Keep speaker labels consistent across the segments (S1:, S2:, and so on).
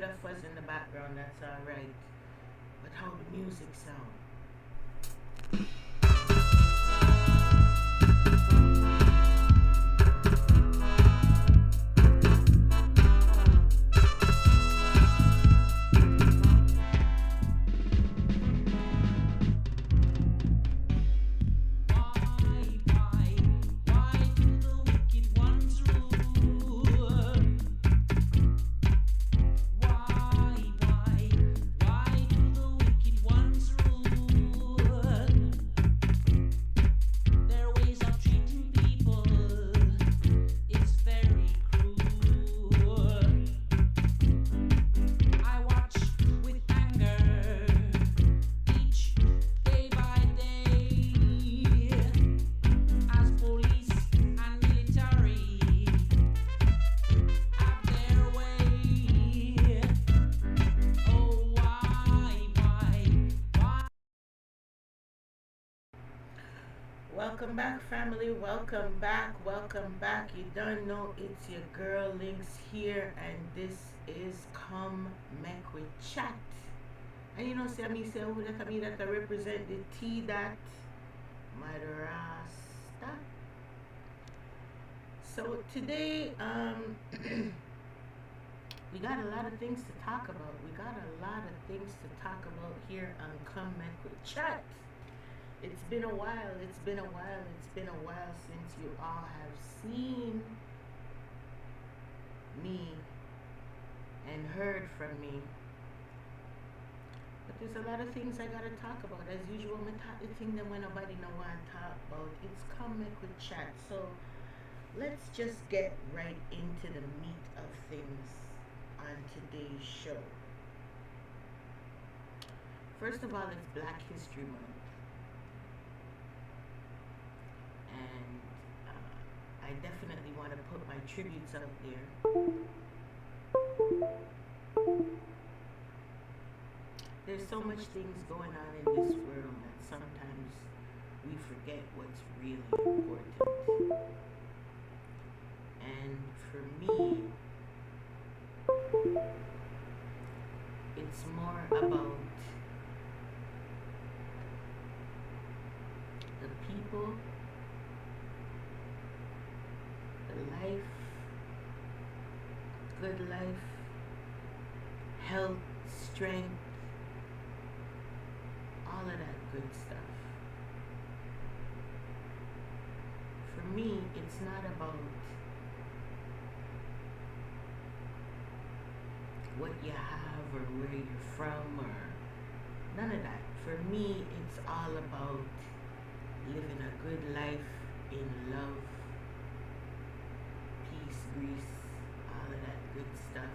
S1: of fuzz in the background, that's alright. But how the music sound? Welcome back, family. Welcome back. Welcome back. You don't know it's your girl LinQz here, and this is Come Mek We Chat. And you know, see me say who that me that I represent the T that my Rasta. So today, we got a lot of things to talk about. We got a lot of things to talk about here on Come Mek We Chat. It's been a while, it's been a while, it's been a while since you all have seen me and heard from me. But there's a lot of things I gotta talk about. As usual, I talk the thing that when nobody know what I talk about. It's Come Mek We Chat. So let's just get right into the meat of things on today's show. First of all, it's Black History Month. And I definitely want to put my tributes out there. There's so much things going on in this world that sometimes we forget what's really important. And for me, it's more about the people, life, good life, health, strength, all of that good stuff. For me, it's not about what you have or where you're from or none of that. For me, it's all about living a good life in love, grease, all of that good stuff.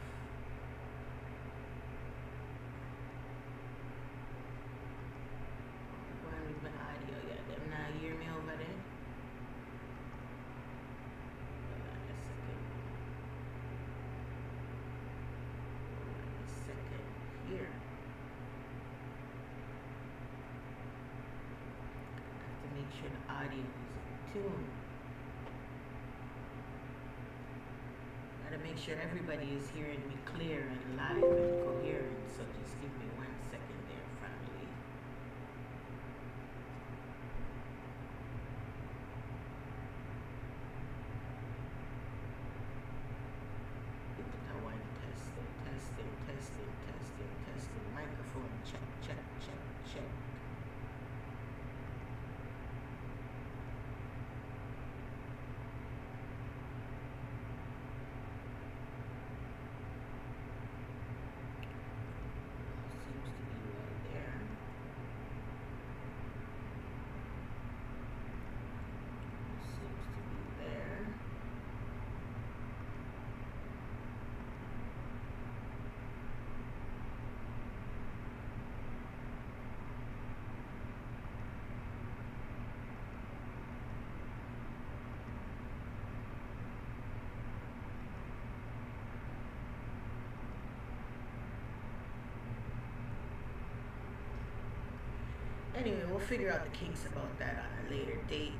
S1: Why leave my audio yet? Them not hear me over there? Hold on a second. Hold on a second here. I have to make sure the audio is in tune. To make sure everybody is hearing me clear and live and coherent. So just give me 1 second there, family. I want testing. Microphone check. Anyway, we'll figure out the kinks about that on a later date.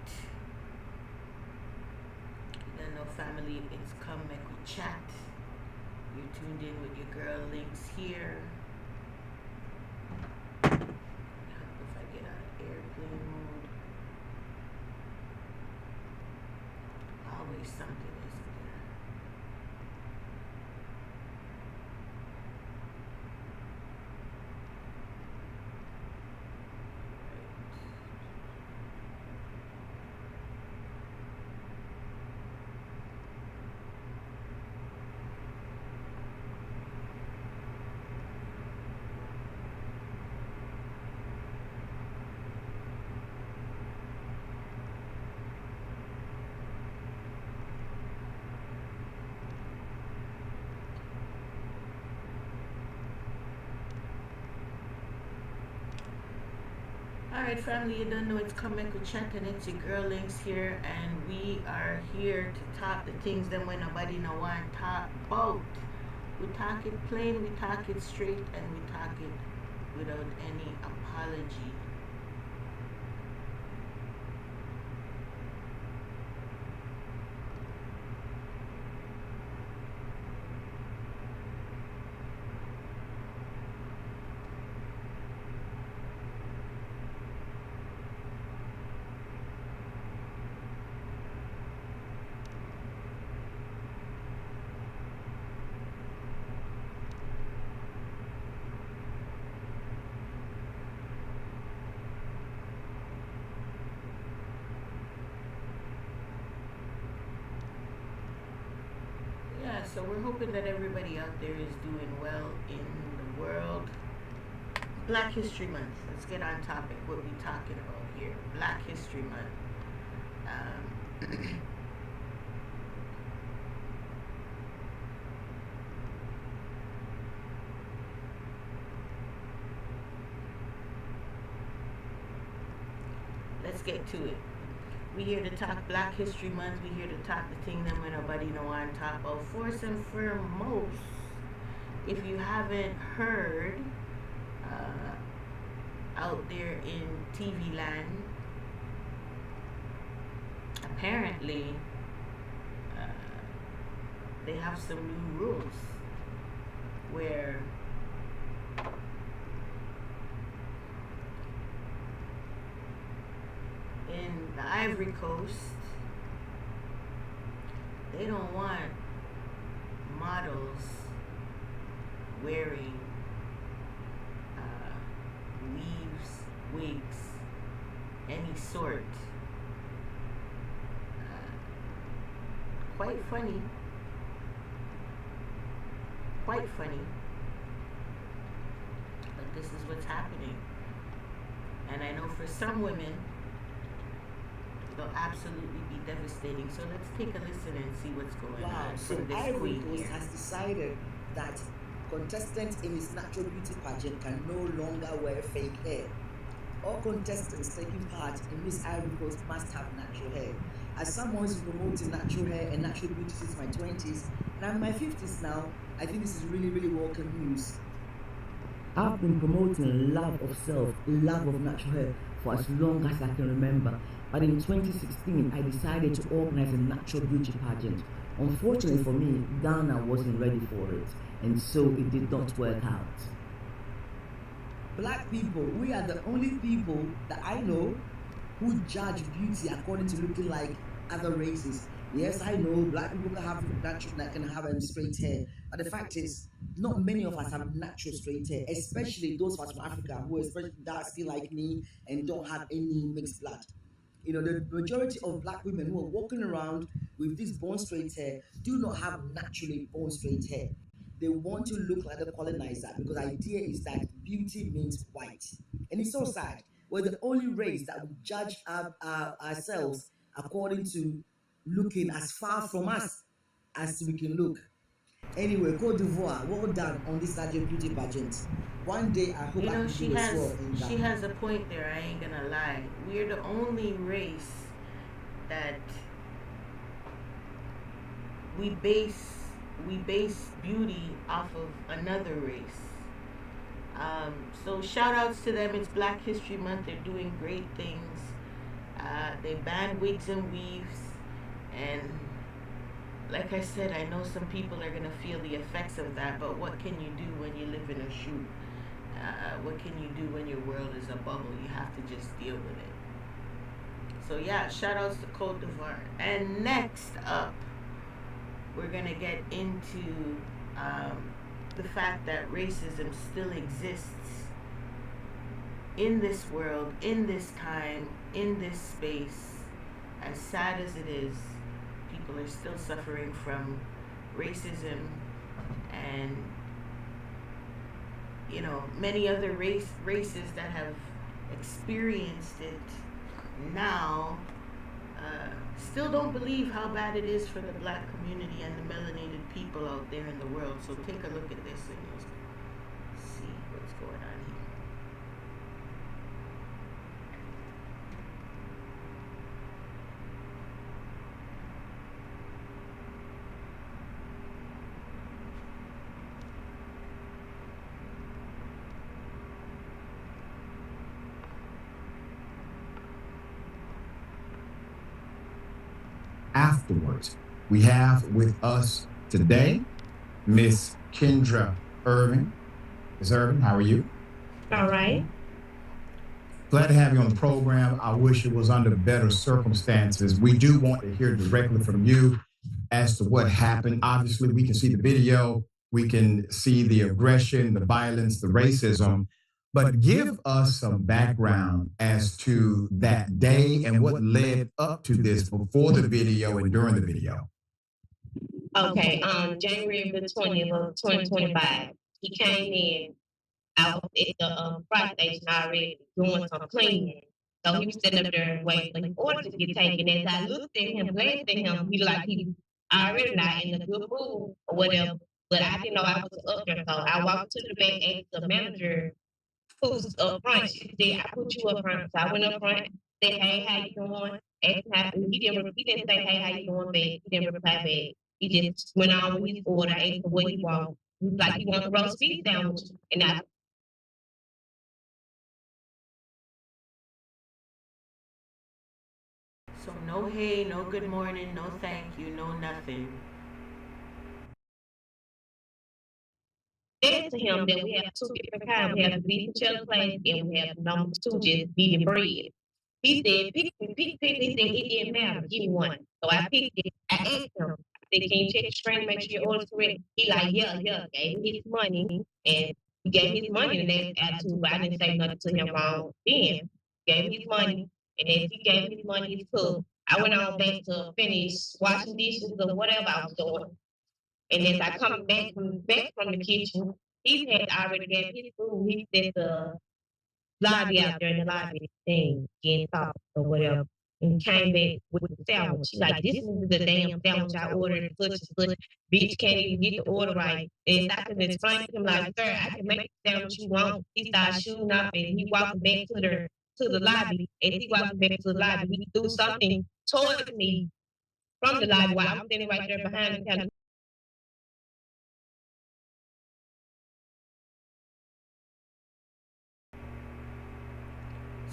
S1: You know, family, it's Come Mek We Chat. You're tuned in with your girl LinQz here. If I get out of airplane mode, always something isn't there. Alright, family, you don't know it's Come Mek We Chat, and it's your girl LinQz here, and we are here to talk the things that when nobody no want talk about. We talk it plain, we talk it straight, and we talk it without any apology. Yeah, so we're hoping that everybody out there is doing well in the world. Black History Month. Let's get on topic. What we talking about here? Black History Month. Um, let's get to it. We here to talk Black History Month. We here to talk the thing that when nobody know on top of. First and foremost, if you haven't heard, out there in TV land, apparently uh, they have some new rules where in the Ivory Coast they don't want models wearing weaves, wigs, any sort. Quite funny. Quite funny. But this is what's happening. And I know for some women, it'll absolutely be devastating. So let's take a listen and see what's going on.
S2: So
S1: from this
S2: Ivory
S1: queen
S2: Coast
S1: here.
S2: has decided that contestants in its natural beauty pageant can no longer wear fake hair. All contestants taking part in Miss Ivory Coast must have natural hair. As someone who's promoting natural hair and natural beauty since my 20s, and I'm in my 50s now, I think this is really, really welcome news. I've been promoting love of self, love of natural hair for as long as I can remember. But in 2016, I decided to organize a natural beauty pageant. Unfortunately for me, Ghana wasn't ready for it, and so it did not work out. Black people, we are the only people that I know who judge beauty according to looking like other races. Yes, I know black people can have natural, that can have straight hair, but the fact is, not many of us have natural straight hair, especially those of us from Africa who are especially dark skin like me and don't have any mixed blood. You know, the majority of black women who are walking around with this bone straight hair do not have naturally bone straight hair. They want to look like the colonizer because the idea is that beauty means white. And it's so sad. We're the only race that we judge ourselves according to looking as far from us as we can look. Anyway, Cote d'Ivoire, well done on this Sergeant Beauty pageant. One day I hope
S1: You
S2: I
S1: know,
S2: can do as well in
S1: she
S2: Ghana.
S1: has a point there. I ain't gonna lie. We're the only race that we base we base beauty off of another race. So shout outs to them. It's Black History Month. They're doing great things. They ban wigs and weaves, and like I said, I know some people are gonna feel the effects of that, but what can you do when you live in a shoe? What can you do when your world is a bubble? You have to just deal with it. So yeah, shout outs to Cote d'Ivoire. And next up, we're gonna get into the fact that racism still exists in this world, in this time, in this space. As sad as it is, people are still suffering from racism and many other races that have experienced it now still don't believe how bad it is for the black community and the melanated people out there in the world. So take a look at this and you'll see what's going on here.
S3: Afterwards, we have with us today Miss Kendra Irving. Miss Irving, how are you?
S4: All right.
S3: Glad to have you on the program. I wish it was under better circumstances. We do want to hear directly from you as to what happened. Obviously, we can see the video, we can see the aggression, the violence, the racism, but give us some background as to that day and what led up to this before the video and during the video.
S4: Okay. January the 20th of 2025, he came in out at the fry station already doing some cleaning. So he was sitting up there waiting for his order to get taken. As I looked at him, glanced at him, he like he already not in a good mood or whatever. But I didn't know I was up there, so I walked to the back, asked the manager who's up front. She said, "I put you up front." So I went up front, said, "Hey, how you doing?" Asked how he didn't say, "Hey, how you doing?" Back. He didn't reply back. He just went on with his order. I asked him what he want. He was like, he wants a roast beef sandwich, and I
S1: So no hey, no good morning, no thank you, no nothing.
S4: said to him that we have two different kinds. We have the beef and cheddar plate, and we have number two, just medium bread. He said, pick. He said, it didn't matter. Give me one. So I picked it. I asked him, I said, can you check the screen, make sure your order's correct? He like, yeah. Gave me his money, and he gave me his money, and that's attitude, but I didn't say nothing to him wrong then. Gave me his money, and as he gave me his money, he took. I went on back to finish washing dishes or whatever I was doing. And as I come back from the kitchen, he had already got his food. He set the lobby out there in the lobby thing, getting sauce or whatever. And came back with the sandwich. She like, this is the damn sandwich I ordered, such and such. Bitch can't even get the order right. And I can explain to him like, sir, I can make the sandwich you want. He started shooting up and he walked back to the lobby. As he walked back to the lobby, he threw something towards me from the lobby while I'm standing right there behind him, kind of.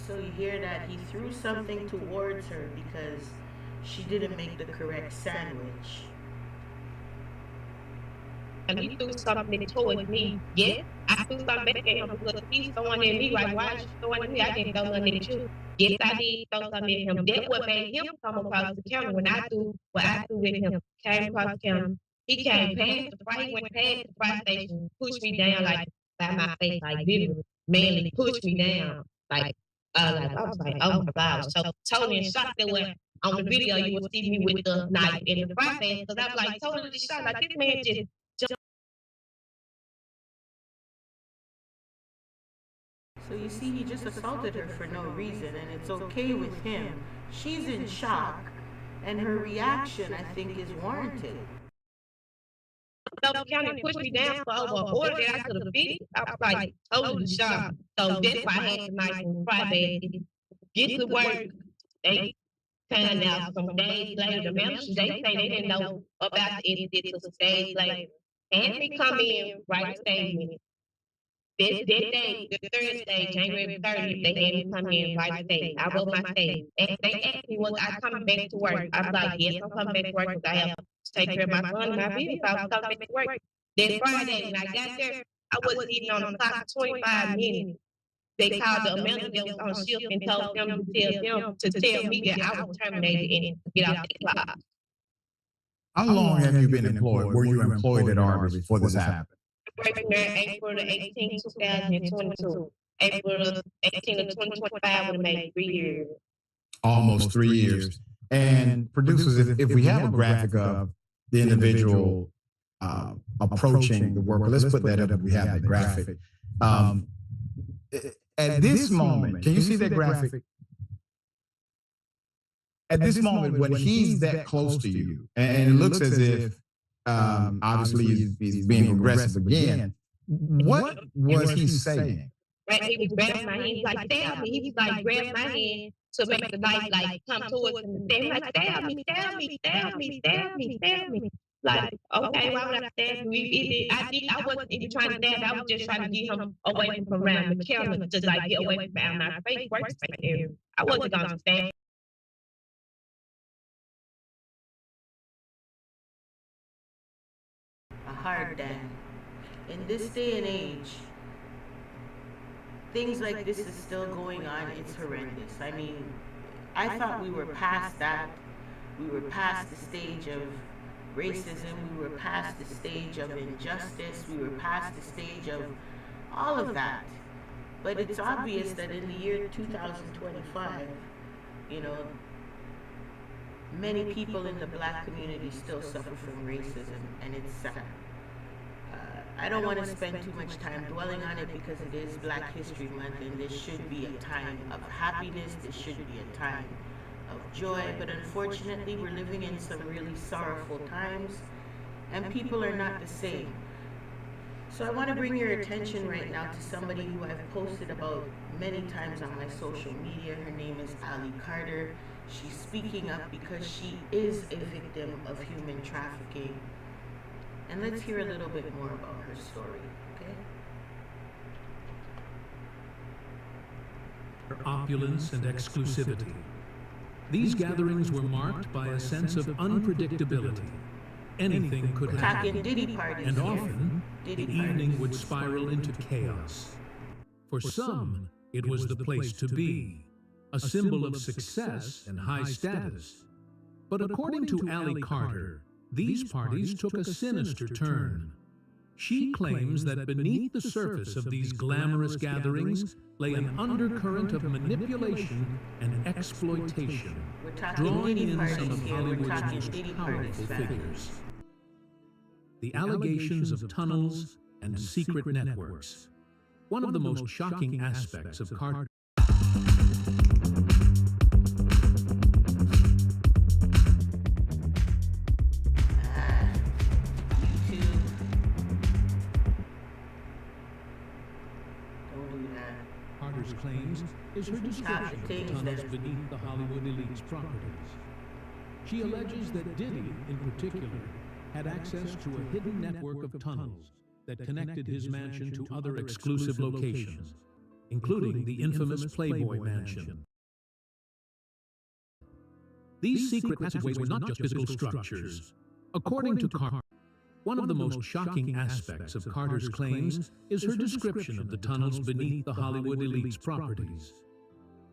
S1: So you hear that he threw something towards her because she didn't make the correct sandwich.
S4: And he threw something towards me. Yes, I threw something back at him because he's throwing at me. Like, why is you throwing at me? I didn't throw nothing at you. Yes, I did throw something at him. That's what made him come across the counter when I threw what I threw at him. Came across the counter. He came past the fry, he went past the fry station, pushed me down like by my face, like literally, manly pushed me down. I was like, oh my God. I was so totally in shock that when on the video you would see me with the knife in the fry pan because I was like totally shocked. Like this man just
S1: So you see, he just assaulted her for no reason, and it's okay with him. She's in shock, and her reaction, I think, is warranted.
S4: Double County pushed me down for over an order that I could have beat. I was like totally shocked. So that's why I had to knife and fry bag. Get to work. They found out some days later, the managers, they say they didn't know about the incident till some days later. And me come in, write a statement. That day, the Thursday, January 30th, they had me come in, write a statement. I wrote my statement. And they asked me, was I coming back to work? I was like, yes, I'm coming back to work because I have take care of my son and my business. I was coming back to work. Then Friday, when I got there, I wasn't even on the clock for 25 minutes. They called the manager that was on shift and told them to tell me that I was terminated and get off the clock.
S3: How long have you been employed? Were you employed at Arby's before this happened?
S4: Working there April the 18th, 2022. April the 18th of 2025 would have made 3 years.
S3: Almost 3 years. And producers, if we have a graphic of the individual approaching the worker, let's put that up if we have the graphic. At this moment, can you see that graphic? At this moment, when he's that close to you, and it looks as if obviously he's being aggressive again, what was he saying?
S4: Right, he was grabbing my hand, he was like, stab me. He was like, grab my hand to make the knife like come towards him and stab me, like, stab me, stab me, stab me, stab me, stab me. Like, okay, why would I stab you? I wasn't even trying to stab, I was just trying to get him away from around the camera, just like get away from my face, workspace area. I wasn't gonna stab.
S1: A hard day. In this day and age, things like this is still going on. It's horrendous. I mean, I thought we were past that. We were past the stage of racism. We were past the stage of injustice. We were past the stage of all of that. But it's obvious that in the year 2025, you know, many people in the black community still suffer from racism, and it's sad. I don't want to spend too much time dwelling on it because it is Black History Month, and this should be a time of happiness. This should be a time of joy. But unfortunately, we're living in some really sorrowful times, and people are not the same. So I want to bring your attention right now to somebody who I've posted about many times on my social media. Her name is Ali Carter. She's speaking up because she is a victim of human trafficking. And let's hear a little bit more about her story, okay?
S5: Opulence and exclusivity. These gatherings were marked by a sense of unpredictability. Anything could happen.
S1: Talking Diddy parties.
S5: And
S1: here.
S5: often,
S1: Diddy
S5: the evening
S1: parties.
S5: would spiral into chaos. For some, it was the place to be, a symbol of success and high status. But according to Ali Carter, these parties took a sinister turn. She claims that beneath the surface of these glamorous gatherings lay an undercurrent of manipulation and exploitation,
S1: We're talking
S5: drawing
S1: Diddy
S5: in
S1: parties
S5: some of
S1: here. We're
S5: Hollywood's
S1: talking
S5: most
S1: Diddy parties,
S5: powerful
S1: family.
S5: figures. The allegations of tunnels and secret networks. One of the most shocking aspects of Carter.
S1: YouTube. Don't do that.
S5: Carter's claims is her description of the
S1: things
S5: tunnels
S1: that-
S5: beneath the Hollywood elite's properties. She alleges that Diddy, in particular, had access to a hidden network of tunnels that connected his mansion to other exclusive locations, including the infamous Playboy Mansion. These secret passageways were not just physical structures. According to Carter, one of the most shocking aspects of Carter's claims is her description of the tunnels beneath the Hollywood elite's properties.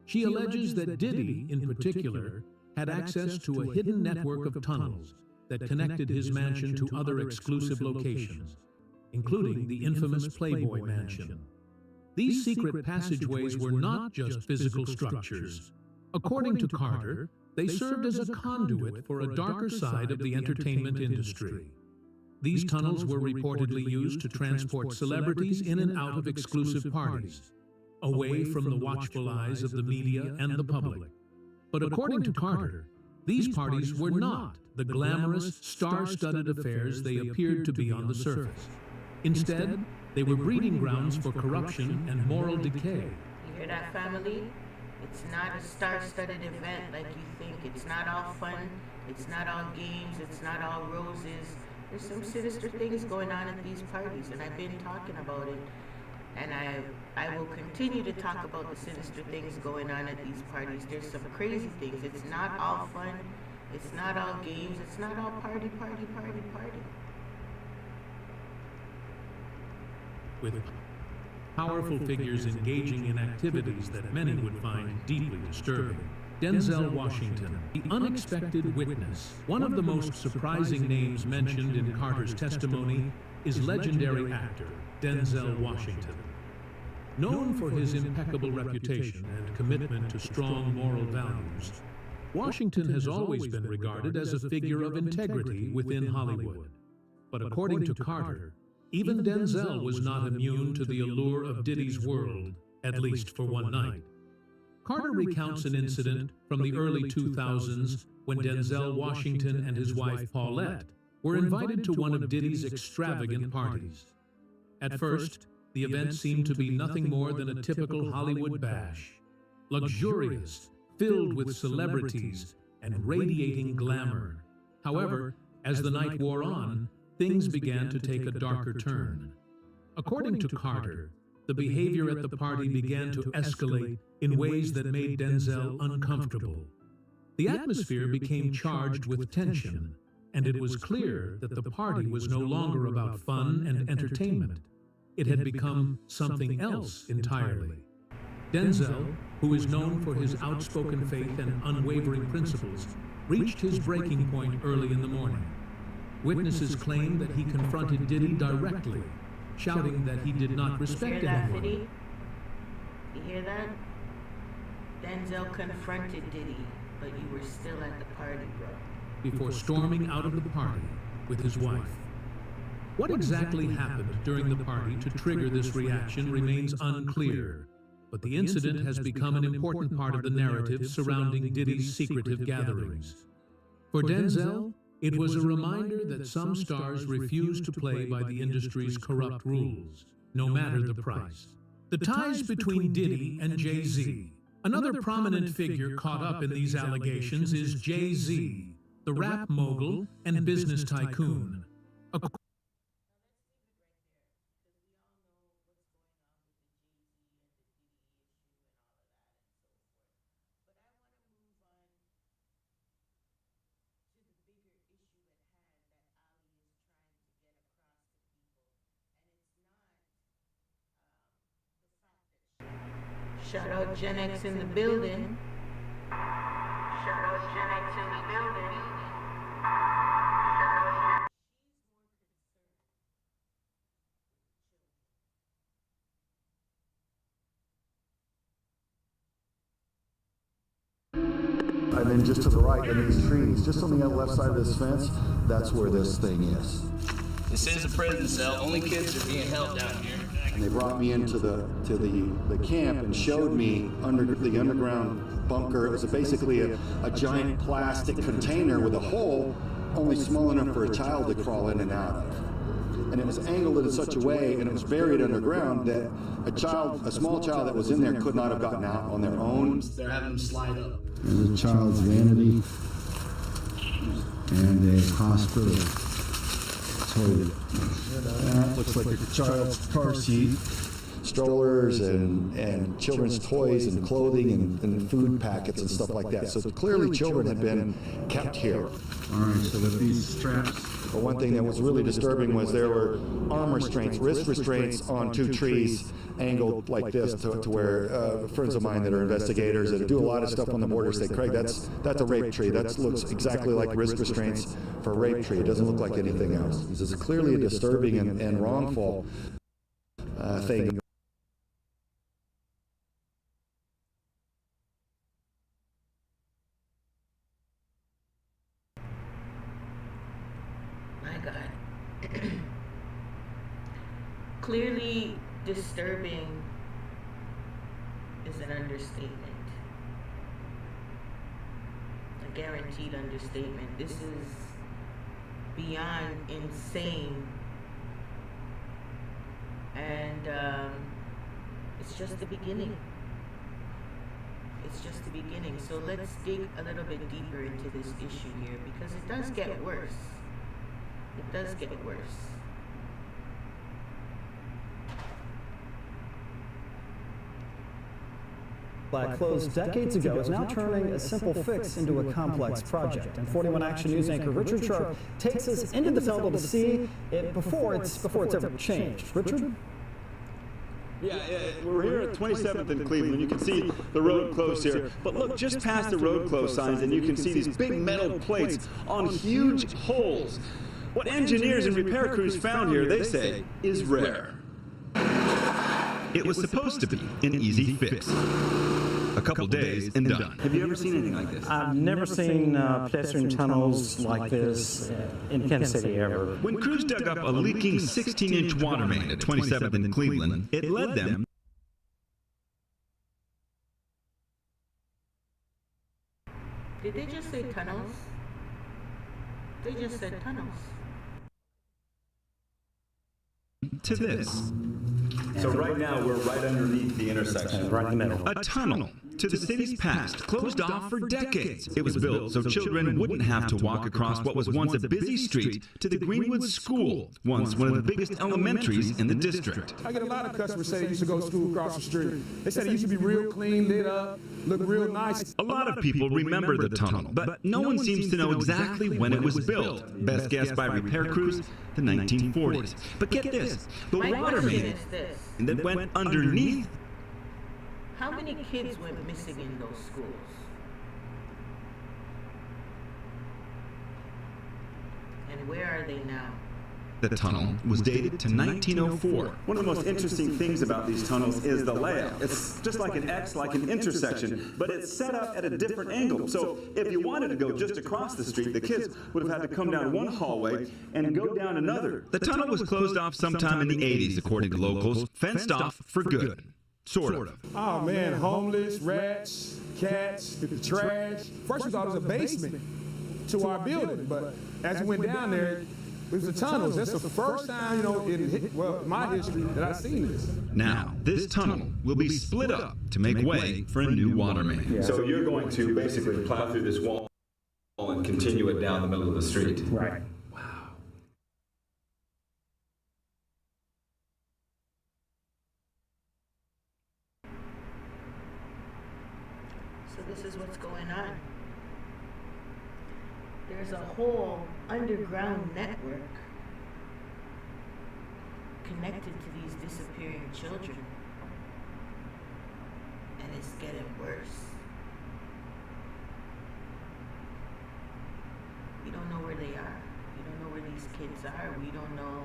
S5: She alleges that Diddy, in particular, had access to a hidden network of tunnels that connected his mansion to other exclusive locations, including the infamous Playboy Mansion. These secret passageways were not just physical structures. According to Carter, they served as a conduit for a darker side of the entertainment industry. These tunnels were reportedly used to transport celebrities in and out of exclusive parties, away from the watchful eyes of the media and the public. But according to Carter, these parties were not the glamorous, star-studded affairs they appeared to be on the surface. Instead, they were breeding grounds for corruption and moral decay.
S1: You hear that, family? It's not a star-studded event like you think. It's not all fun. It's not all games. It's not all roses. There's some sinister things going on at these parties, and I've been talking about it. And I will continue to talk about the sinister things going on at these parties. There's some crazy things. It's not all fun. It's not all games. It's not all party, party, party, party.
S5: With powerful figures engaging in activities that many would find deeply disturbing. Denzel Washington, the unexpected witness. One of the most surprising names mentioned in Carter's testimony is legendary actor Denzel Washington. Known for his impeccable reputation and commitment to strong moral values, Washington has always been regarded as a figure of integrity within Hollywood. But according to Carter, even Denzel was not immune to the allure of Diddy's world, at least for one night. Carter recounts an incident from the early 2000s when Denzel Washington and his wife Paulette were invited to one of Diddy's extravagant parties. At first, the event seemed to be nothing more than a typical Hollywood bash. Luxurious, filled with celebrities, and radiating glamour. However, as the night wore on, things began to take a darker turn. According to Carter, the behavior at the party began to escalate in ways that made Denzel uncomfortable. The atmosphere became charged with tension, and it was clear that the party was no longer about fun and entertainment. It had become something else entirely. Denzel, who is known for his outspoken faith and unwavering principles, reached his breaking point early in the morning. Witnesses claim that he confronted Diddy directly, shouting that he did not respect anyone.
S1: Fiddy? You hear that? Denzel confronted Diddy, but you were still at the party, bro.
S5: Before storming out of the party with his wife. What exactly happened during the party to trigger this reaction remains unclear, but the incident has become an important part of the narrative surrounding Diddy's secretive gatherings. For Denzel, it was a reminder that some stars refuse to play by the industry's corrupt rules, no matter the price. The ties between Diddy and Jay-Z. Another prominent figure caught up in these allegations is Jay-Z, the rap mogul and business tycoon.
S1: Shout out Gen X in the building. Shout out Gen X in the building.
S6: And then just to the right in these trees, just on the left side of this fence, that's where this thing is.
S7: This is a prison cell. Only kids are being held down here.
S6: And they brought me into the camp and showed me under the underground bunker. It was basically a giant plastic container with a hole only small enough for a child to crawl in and out of. And it was angled in such a way, and it was buried underground, that a small child that was in there could not have gotten out on their own.
S7: They're having them slide up.
S6: There's a child's vanity and a hospital toilet. That looks like a child's car seat. Strollers and children's toys and clothing and food packets and stuff like that. So clearly children had been kept here. All right, so with these straps. But one thing that was really disturbing was there were arm restraints, wrist restraints on two trees angled like this to where friends of mine that are investigators that do a lot of stuff on the border say, Craig, that's a rape tree. That looks exactly like wrist restraints for a rape tree. It doesn't look like anything else. This is clearly a disturbing and wrongful thing.
S1: Clearly disturbing is an understatement. A guaranteed understatement. This is beyond insane. And it's just the beginning. It's just the beginning. So let's dig a little bit deeper into this issue here, because it does get worse. It does get worse.
S8: closed decades ago, is now turning a simple fix into a complex project. And 41 Action News anchor Richard Sharp takes us into the tunnel to see it before it's ever changed. Richard?
S9: Yeah, we're here at 27th and Cleveland. You can see the road closed here. But look just past the road closed signs and you can see these big metal plates on huge holes. What engineers and repair crews found here, they say, is rare.
S10: It was supposed to be an easy fix. A couple days and done.
S9: Have you ever seen anything like this?
S8: I've never seen pedestrian tunnels like this in Kansas City ever.
S10: When crews dug up a leaking 16-inch water main at 27th and Cleveland, it led them.
S1: Did they just say tunnels? They just said tunnels.
S10: To this.
S9: So right now we're right underneath the intersection.
S8: Right in the middle.
S10: A tunnel to the city's past, closed off for decades. It was built so children wouldn't have to walk across what was once a busy street to the Greenwood School, once one of the biggest elementaries in the district.
S11: I get a lot of customers say they used to go to school across the street. They said it used to be real clean, lit up, look real nice.
S10: A lot of people remember the tunnel, but no one seems to know exactly when it was built. Best guess by repair crews, the 1940s. But get this, the water main that went underneath.
S1: How many kids went missing in those schools? And where are they now?
S10: The tunnel was dated to 1904.
S9: One of the most interesting things about these tunnels is the layout. It's just like an X, like an intersection, but it's set up at a different angle. So if you wanted to go just across the street, the kids would have had to come down one hallway and go down another.
S10: The tunnel was closed off sometime in the 80s, according to locals, fenced off for good. Sort of.
S11: Oh man, homeless, rats, cats, the trash. First we thought it was a basement to our building, but as we went down there, it was the tunnels. That's the first time, in my history that I've seen this.
S10: Now, this tunnel will be split up to make way for a new water main.
S9: Yeah. So you're going to basically plow through this wall and continue it down the middle of the street.
S8: Right.
S9: Wow.
S1: So this is what's going on. There's a whole underground network connected to these disappearing children. And it's getting worse. We don't know where they are. We don't know where these kids are. We don't know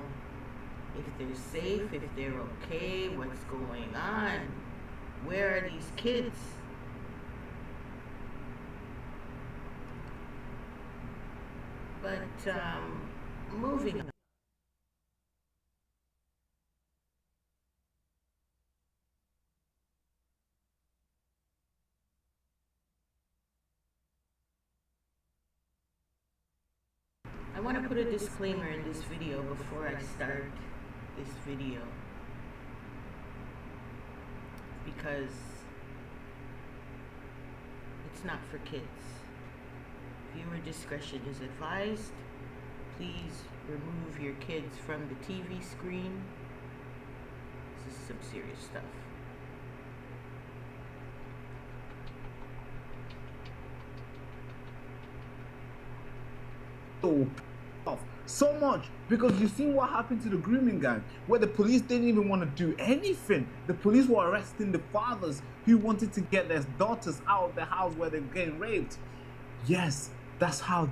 S1: if they're safe, if they're okay, what's going on. Where are these kids? But moving on. I want to put a disclaimer in this video before I start this video, because it's not for kids. Viewer discretion is advised. Please remove your kids from the TV screen. This is some serious stuff.
S12: So much because you seen what happened to the grooming gang, where the police didn't even want to do anything. The police were arresting the fathers who wanted to get their daughters out of the house where they're getting raped. Yes, that's how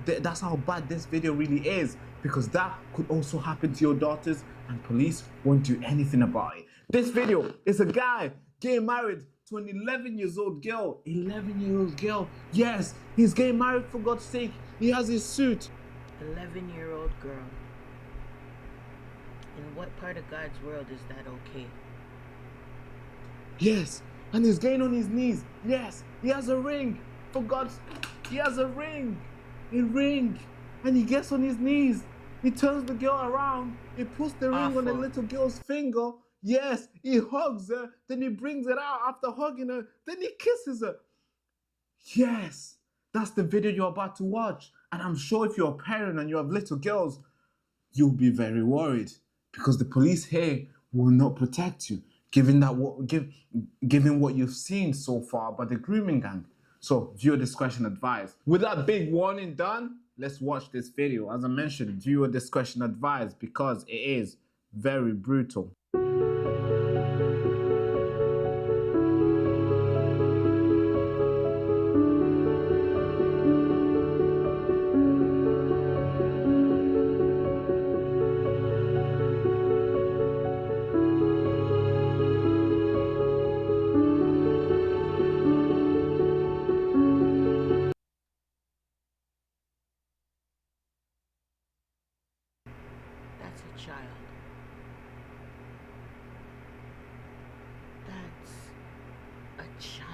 S12: bad this video really is, because that could also happen to your daughters and police won't do anything about it. This video is a guy getting married to an 11-year-old girl. 11-year-old girl. Yes, he's getting married, for God's sake. He has his suit.
S1: 11-year-old girl. In what part of God's world is that okay?
S12: Yes, and he's getting on his knees. Yes, he has a ring. For God's sake, he has a ring. A ring. And he gets on his knees. He turns the girl around. He puts the ring on the little girl's finger. Yes, he hugs her. Then he brings it out after hugging her. Then he kisses her. Yes, that's the video you're about to watch. And I'm sure if you're a parent and you have little girls, you'll be very worried, because the police here will not protect you. given what you've seen so far about the grooming gang. So viewer discretion advised. With that big warning done, let's watch this video. As I mentioned, viewer discretion advised because it is very brutal.
S1: That's a child. That's a child.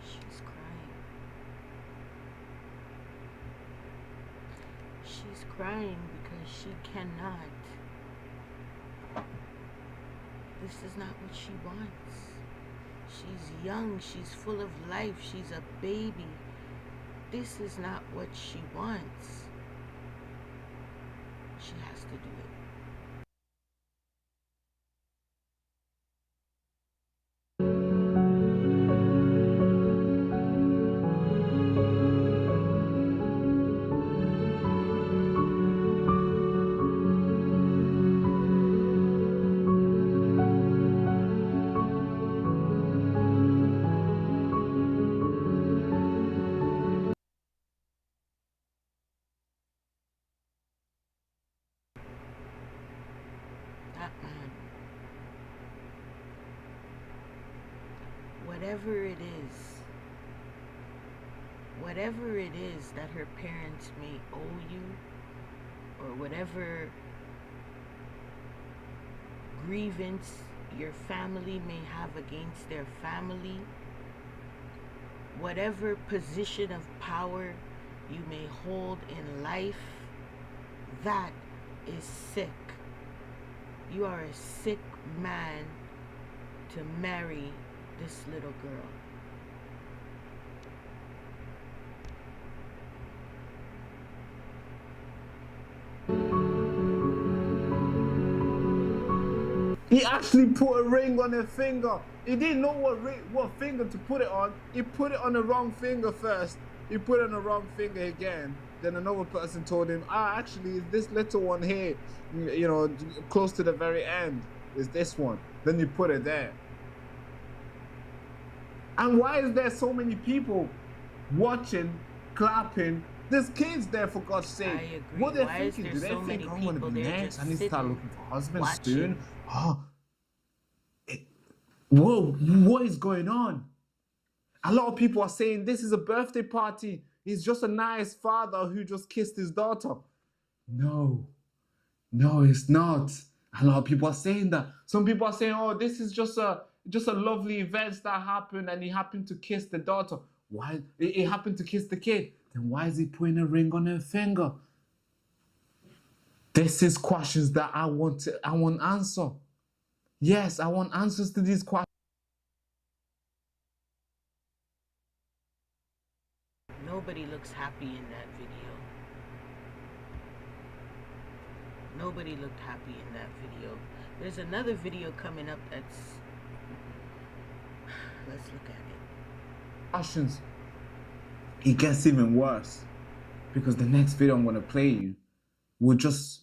S1: She's crying. She's crying because she cannot. This is not what she wants. She's young, she's full of life, she's a baby. This is not what she wants. She has to do it. That man, whatever it is that her parents may owe you, or whatever grievance your family may have against their family, whatever position of power you may hold in life, that is sick. You are a sick man to marry this little girl.
S12: He actually put a ring on her finger. He didn't know what finger to put it on. He put it on the wrong finger first. He put it on the wrong finger again. Then another person told him, actually, this little one here, you know, close to the very end, is this one. Then you put it there. And why is there so many people watching, clapping? There's kids there, for God's sake.
S1: I agree.
S12: What they're
S1: Why is
S12: thinking?
S1: there
S12: Do they
S1: so
S12: think
S1: many
S12: I'm going to
S1: people
S12: be
S1: there
S12: next?
S1: just
S12: I need to start
S1: sitting,
S12: looking for husbands
S1: watching?
S12: soon. Whoa, what is going on? A lot of people are saying this is a birthday party. He's just a nice father who just kissed his daughter. No, it's not. A lot of people are saying that. Some people are saying, oh, this is just a lovely event that happened and he happened to kiss the daughter. Why? He happened to kiss the kid. Then why is he putting a ring on her finger? This is questions that I want answer. Yes, I want answers to these questions.
S1: Nobody looks happy in that video. Nobody looked happy in that video. There's another video coming up that's... Let's look at it.
S12: Questions. It gets even worse. Because the next video I'm going to play you will just...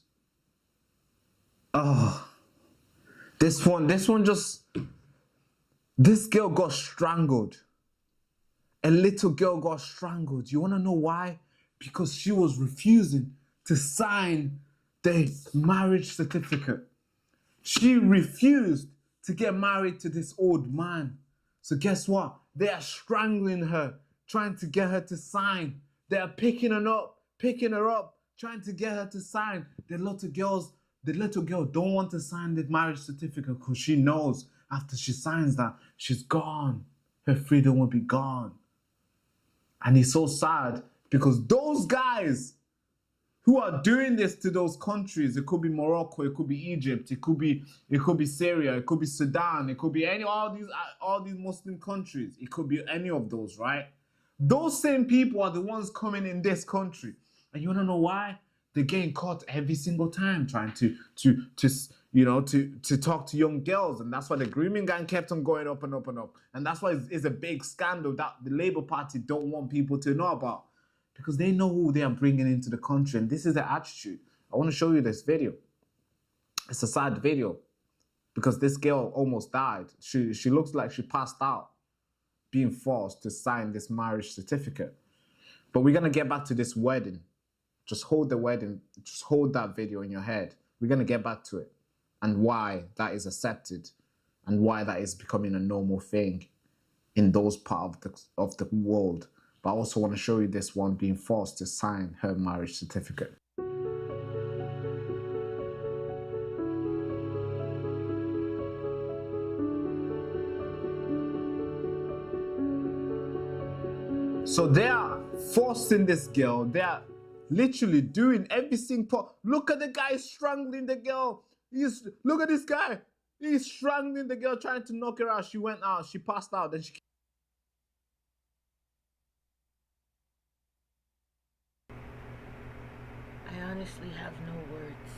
S12: This one just... This girl got strangled. A little girl got strangled. You want to know why? Because she was refusing to sign the marriage certificate. She refused to get married to this old man. So guess what? They are strangling her, trying to get her to sign. They are picking her up, trying to get her to sign. The little girl don't want to sign the marriage certificate because she knows after she signs that, she's gone. Her freedom will be gone. And it's so sad because those guys who are doing this to those countries, it could be Morocco, it could be Egypt, it could be Syria, it could be Sudan, it could be all these Muslim countries, it could be any of those, right? Those same people are the ones coming in this country, and you wanna know why? They're getting caught every single time trying to talk to young girls, and that's why the grooming gang kept on going up and up and up, and that's why it's a big scandal that the Labour Party don't want people to know about. Because they know who they are bringing into the country, and this is their attitude. I want to show you this video. It's a sad video because this girl almost died. She looks like she passed out, being forced to sign this marriage certificate. But we're gonna get back to this wedding. Just hold the wedding. Just hold that video in your head. We're gonna get back to it and why that is accepted and why that is becoming a normal thing in those parts of the world. But I also want to show you this one being forced to sign her marriage certificate. So they are forcing this girl. They are literally doing everything. Look at the guy strangling the girl. Look at this guy. He's strangling the girl, trying to knock her out. She went out. She passed out. Then she.
S1: I honestly have no words.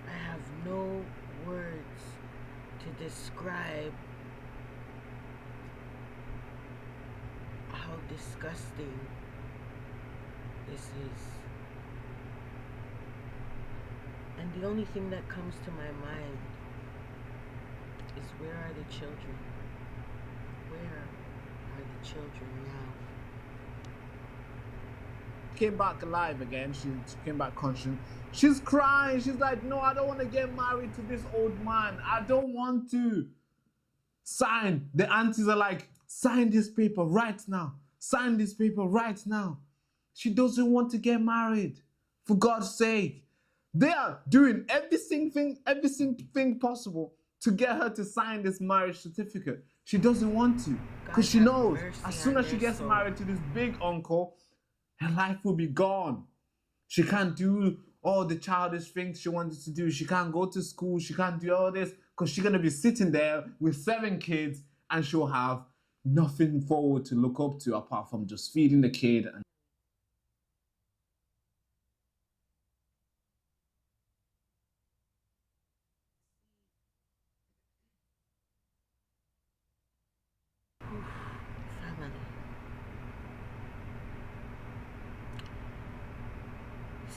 S1: I have no words to describe how disgusting this is. And the only thing that comes to my mind is, where are the children? Where are the children now?
S12: Came back alive again. She came back conscious. She's crying. She's like, no, I don't want to get married to this old man. I don't want to. Sign. The aunties are like, sign this paper right now. Sign this paper right now. She doesn't want to get married. For God's sake. They are doing everything possible to get her to sign this marriage certificate. She doesn't want to. Because she knows as soon as she gets married to this big uncle, her life will be gone. She can't do all the childish things she wanted to do. She can't go to school. She can't do all this because she's going to be sitting there with 7 kids and she'll have nothing forward to look up to apart from just feeding the kid.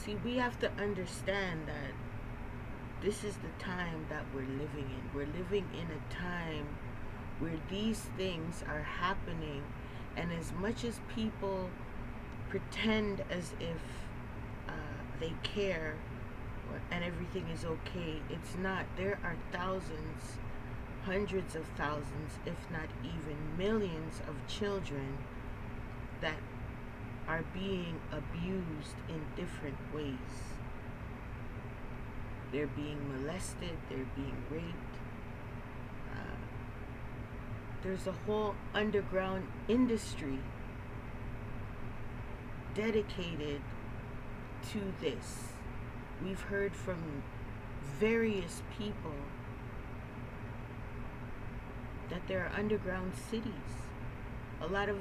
S1: See, we have to understand that this is the time that we're living in. We're living in a time where these things are happening, and as much as people pretend as if they care and everything is okay, it's not. There are thousands, hundreds of thousands, if not even millions of children that are being abused in different ways. They're being molested, they're being raped. There's a whole underground industry dedicated to this. We've heard from various people that there are underground cities. A lot of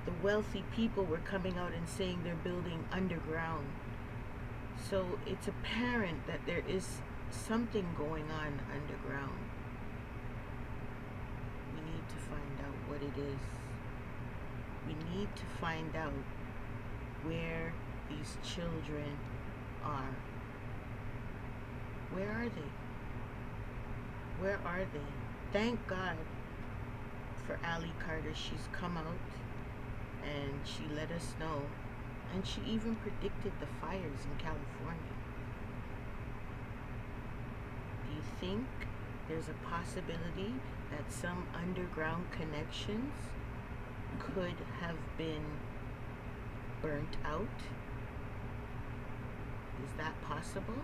S1: the wealthy people were coming out and saying they're building underground. So it's apparent that there is something going on underground. We need to find out what it is. We need to find out where these children are. Where are they? Where are they? Thank God for Ali Carter. She's come out and she let us know, and she even predicted the fires in California. think there's a possibility that some underground connections could have been burnt out? Is that possible?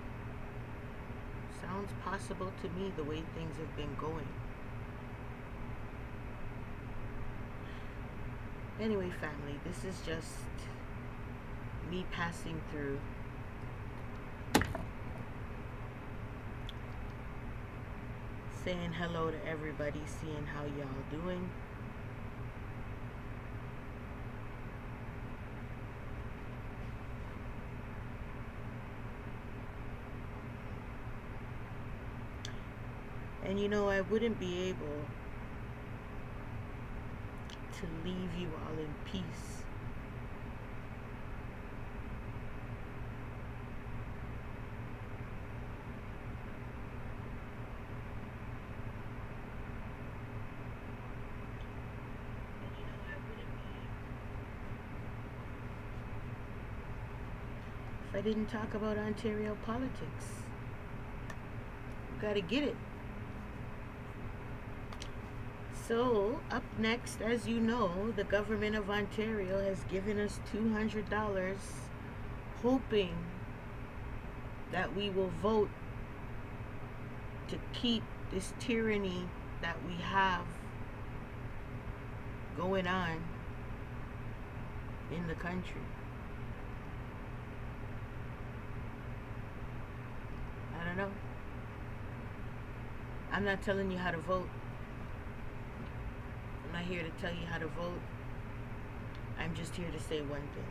S1: Sounds possible to me the way things have been going. Anyway, family, this is just me passing through. Saying hello to everybody, seeing how y'all doing. And you know, I wouldn't be able to leave you all in peace if I didn't talk about Ontario politics. Gotta get it. So, up next, as you know, the government of Ontario has given us $200, hoping that we will vote to keep this tyranny that we have going on in the country. I don't know. I'm not telling you how to vote. I'm not here to tell you how to vote. I'm just here to say one thing.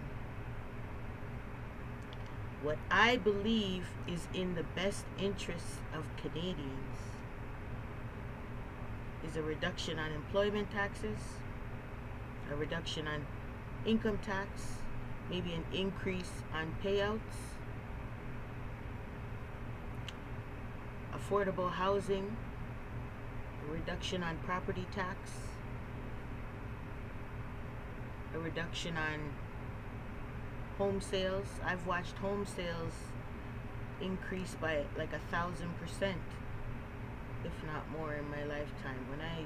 S1: What I believe is in the best interests of Canadians is a reduction on employment taxes, a reduction on income tax, maybe an increase on payouts, affordable housing, a reduction on property tax, a reduction on home sales. I've watched home sales increase by like 1,000%, if not more, in my lifetime. When I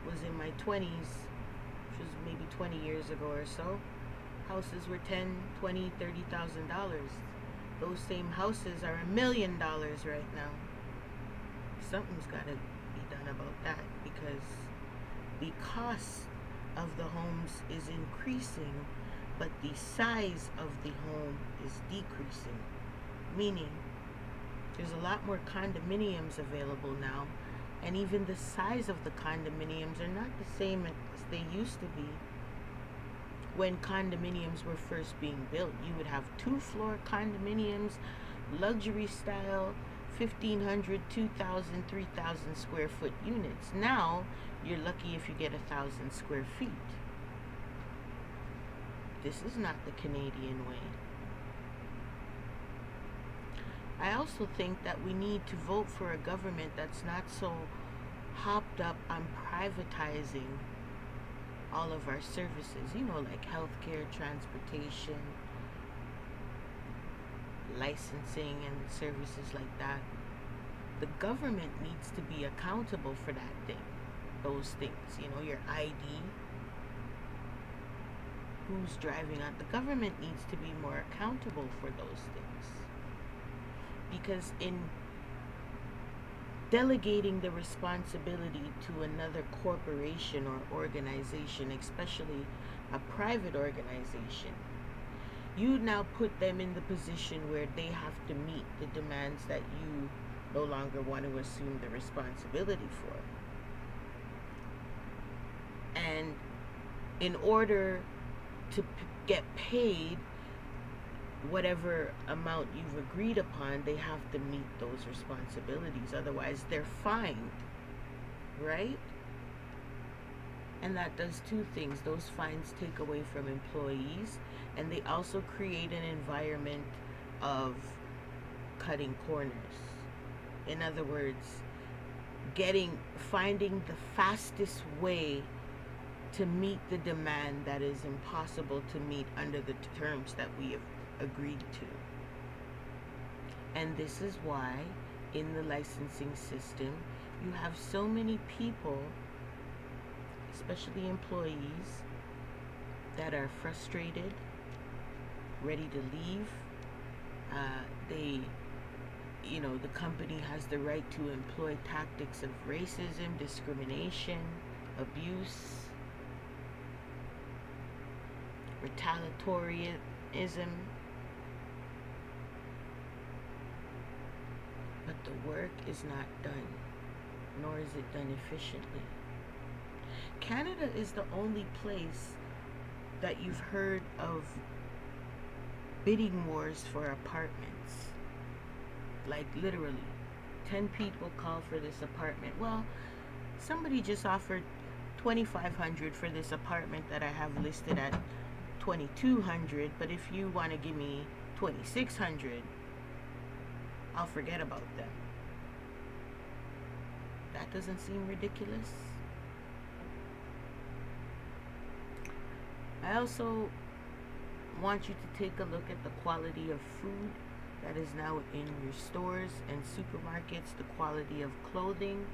S1: was in my 20s, which was maybe 20 years ago or so, houses were $10,000, $20,000, $30,000. Those same houses are $1 million right now. Something's got to be done about that, because the cost of the homes is increasing, but the size of the home is decreasing. Meaning, there's a lot more condominiums available now, and even the size of the condominiums are not the same as they used to be. When condominiums were first being built, you would have 2-floor condominiums, luxury style, 1,500, 2,000, 3,000 square foot units. Now, you're lucky if you get 1,000 square feet. This is not the Canadian way. I also think that we need to vote for a government that's not so hopped up on privatizing all of our services, you know, like healthcare, transportation, licensing, and services like that. The government needs to be accountable for those things, you know, your ID, who's driving on. The government needs to be more accountable for those things, because in delegating the responsibility to another corporation or organization, especially a private organization, you now put them in the position where they have to meet the demands that you no longer want to assume the responsibility for. And in order to get paid whatever amount you've agreed upon, they have to meet those responsibilities. Otherwise, they're fined, right? And that does two things. Those fines take away from employees, and they also create an environment of cutting corners. In other words, finding the fastest way to meet the demand that is impossible to meet under the terms that we have agreed to. And this is why in the licensing system. You have so many people, especially employees, that are frustrated, ready to leave. The company has the right to employ tactics of racism, discrimination, abuse, retaliatoryism. But the work is not done, nor is it done efficiently. Canada is the only place that you've heard of bidding wars for apartments. Like literally, 10 people call for this apartment. Well, somebody just offered $2,500 for this apartment that I have listed at $2,200, but if you want to give me $2,600, I'll forget about them. That doesn't seem ridiculous. I also want you to take a look at the quality of food that is now in your stores and supermarkets, the quality of clothing,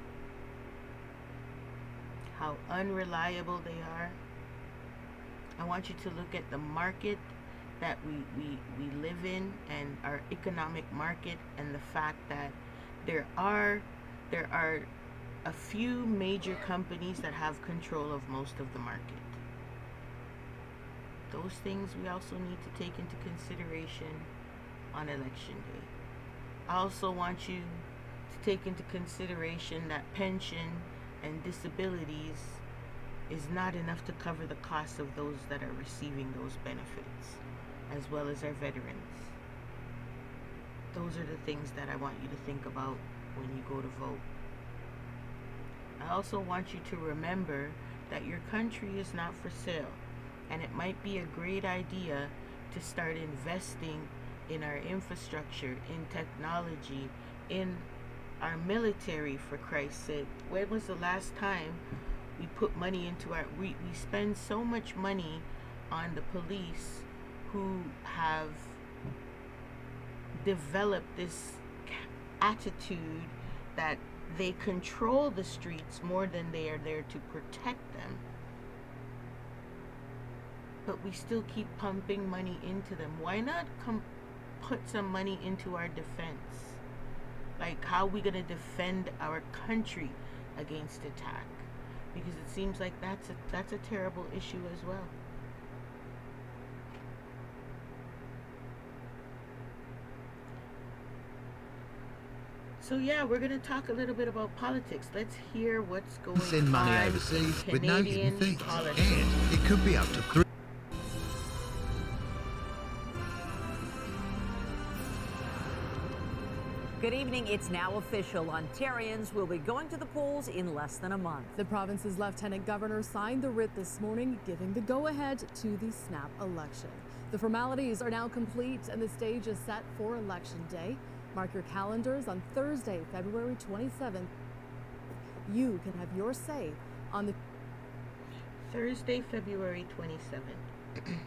S1: how unreliable they are. I want you to look at the market that we live in, and our economic market, and the fact that there are a few major companies that have control of most of the market. Those things we also need to take into consideration on election day. I also want you to take into consideration that pension and disabilities is not enough to cover the cost of those that are receiving those benefits, as well as our veterans. Those are the things that I want you to think about when you go to vote. I also want you to remember that your country is not for sale, and it might be a great idea to start investing in our infrastructure, in technology, in our military, for Christ's sake. When was the last time we put money into we spend so much money on the police, who have developed this attitude that they control the streets more than they are there to protect them. But we still keep pumping money into them. Why not put some money into our defense? Like, how are we going to defend our country against attack? Because it seems like that's a terrible issue as well. So yeah, we're going to talk a little bit about politics. Let's hear what's going on.
S13: Send money overseas with no hidden fees,
S1: politics.
S13: and it could be up to 3.
S14: Good evening. It's now official. Ontarians will be going to the polls in less than a month.
S15: The province's lieutenant governor signed the writ this morning, giving the go-ahead to the snap election. The formalities are now complete, and the stage is set for Election Day. Mark your calendars on Thursday, February 27th. You can have your say on the
S1: Thursday, February 27th.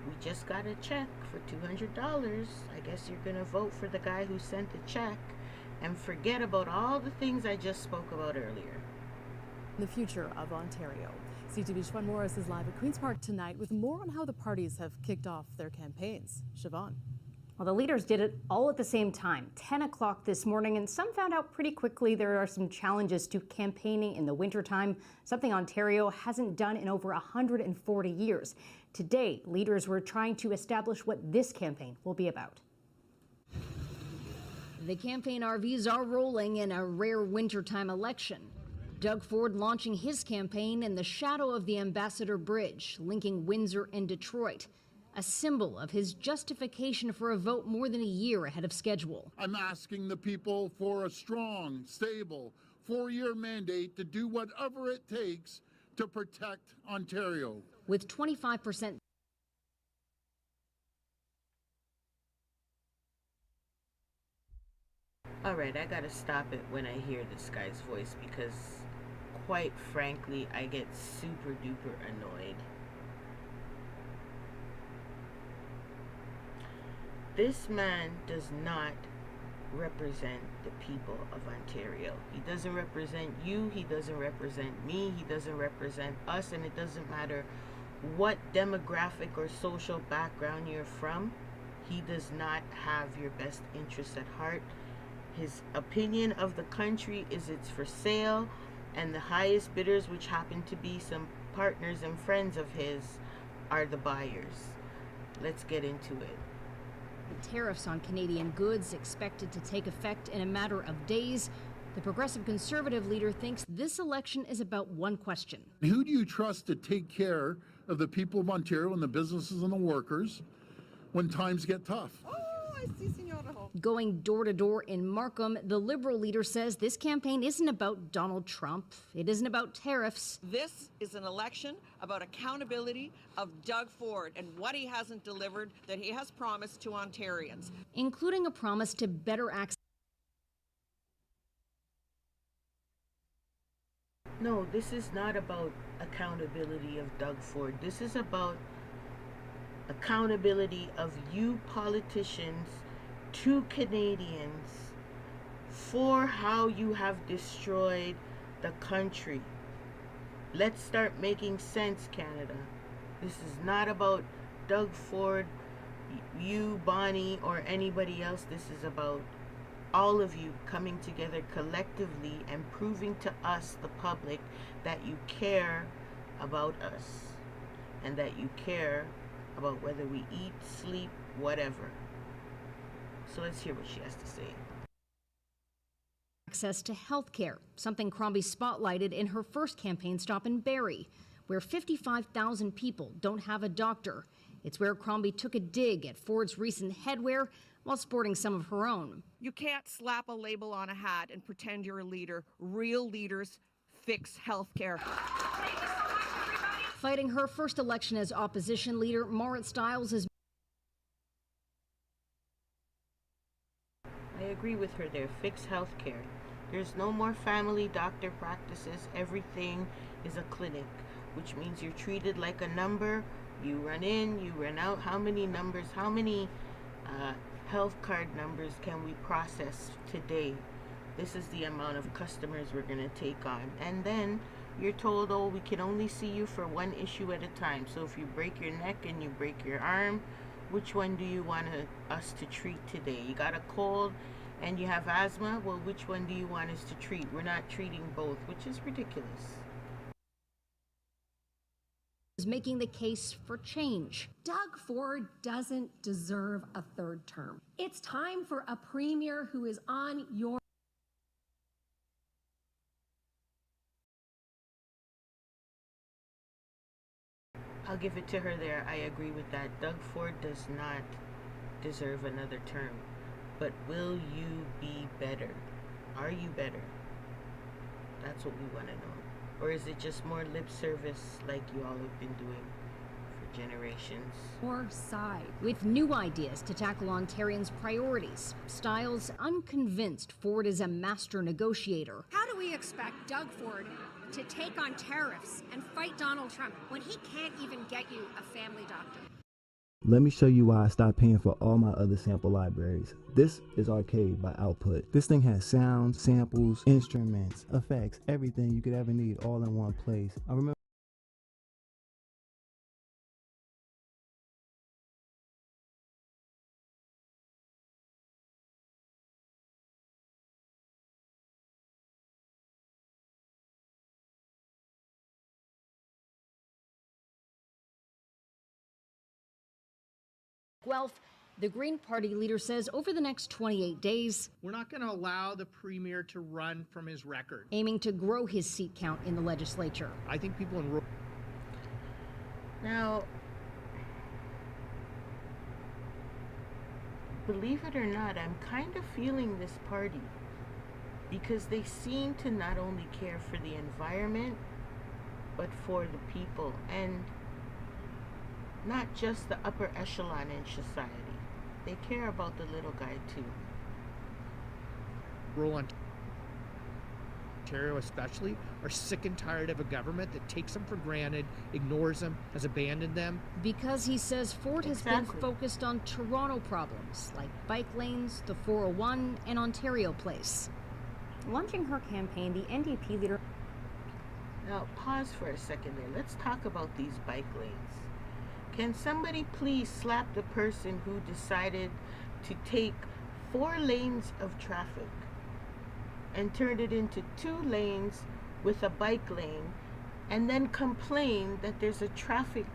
S1: We just got a check for $200. I guess you're going to vote for the guy who sent the check and forget about all the things I just spoke about earlier.
S15: The future of Ontario. CTV's Siobhan Morris is live at Queen's Park tonight with more on how the parties have kicked off their campaigns. Siobhan.
S16: Well, the leaders did it all at the same time, 10 o'clock this morning, and some found out pretty quickly there are some challenges to campaigning in the wintertime, something Ontario hasn't done in over 140 years. Today, leaders were trying to establish what this campaign will be about. The campaign RVs are rolling in a rare wintertime election. Doug Ford launching his campaign in the shadow of the Ambassador Bridge, linking Windsor and Detroit. A symbol of his justification for a vote more than a year ahead of schedule.
S17: I'm asking the people for a strong, stable, 4-year mandate to do whatever it takes to protect Ontario.
S16: With 25%.
S1: All right, I gotta stop it when I hear this guy's voice, because quite frankly, I get super duper annoyed. This man does not represent the people of Ontario. He doesn't represent you, he doesn't represent me, he doesn't represent us, and it doesn't matter what demographic or social background you're from. He does not have your best interests at heart. His opinion of the country is it's for sale, and the highest bidders, which happen to be some partners and friends of his, are the buyers. Let's get into it.
S16: Tariffs on Canadian goods expected to take effect in a matter of days. The Progressive Conservative leader thinks this election is about one question.
S17: Who do you trust to take care of the people of Ontario and the businesses and the workers when times get tough?
S16: Going door to door in Markham, the Liberal leader says this campaign isn't about Donald Trump. It isn't about tariffs.
S18: This is an election about accountability of Doug Ford and what he hasn't delivered that he has promised to Ontarians,
S16: including a promise to better access.
S1: No, this is not about accountability of Doug Ford. This is about accountability of you politicians to Canadians for how you have destroyed the country. Let's start making sense, Canada. This is not about Doug Ford, you, Bonnie, or anybody else. This is about all of you coming together collectively and proving to us, the public, that you care about us and that you care about whether we eat, sleep, whatever. So let's hear what she has to say.
S16: Access to health care, something Crombie spotlighted in her first campaign stop in Barrie, where 55,000 people don't have a doctor. It's where Crombie took a dig at Ford's recent headwear while sporting some of her own.
S18: you can't slap a label on a hat and pretend you're a leader. Real leaders fix healthcare.
S16: Fighting her first election as opposition leader, Marit Stiles is.
S1: I agree with her there. Fix healthcare. There's no more family doctor practices. Everything is a clinic, which means you're treated like a number. You run in, you run out. How many numbers, how many health card numbers can we process today? This is the amount of customers we're going to take on. And then you're told, oh, we can only see you for one issue at a time. So if you break your neck and you break your arm, which one do you want us to treat today? You got a cold and you have asthma? Well, which one do you want us to treat? We're not treating both, which is ridiculous.
S16: Is making the case for change.
S19: Doug Ford doesn't deserve a third term. It's time for a premier who is on your
S1: I'll give it to her there. I agree with that. Doug Ford does not deserve another term. But will you be better? Are you better? That's what we want to know. Or is it just more lip service like you all have been doing for generations?
S19: Or side.
S16: With new ideas to tackle Ontarians' priorities, Stiles unconvinced Ford is a master negotiator.
S20: How do we expect Doug Ford to take on tariffs and fight Donald Trump when he can't even get you a family doctor?
S21: Let me show you why I stopped paying for all my other sample libraries. This is Arcade by Output. This thing has sounds, samples, instruments, effects, everything you could ever need all in one place. I remember
S16: Guelph, the Green Party leader says over the next 28 days,
S22: we're not going to allow the premier to run from his record.
S16: Aiming to grow his seat count in the legislature.
S22: I think people in
S1: Now, believe it or not, I'm kind of feeling this party because they seem to not only care for the environment, but for the people, and not just the upper echelon in society. They care about the little guy too.
S22: Ontario especially, are sick and tired of a government that takes them for granted, ignores them, has abandoned them.
S2: Because he says Ford has been focused on Toronto problems like bike lanes, the 401, and Ontario Place.
S16: Launching her campaign, the NDP leader...
S1: Now, pause for a second there. Let's talk about these bike lanes. Can somebody please slap the person who decided to take 4 lanes of traffic and turned it into 2 lanes with a bike lane and then complain that there's a traffic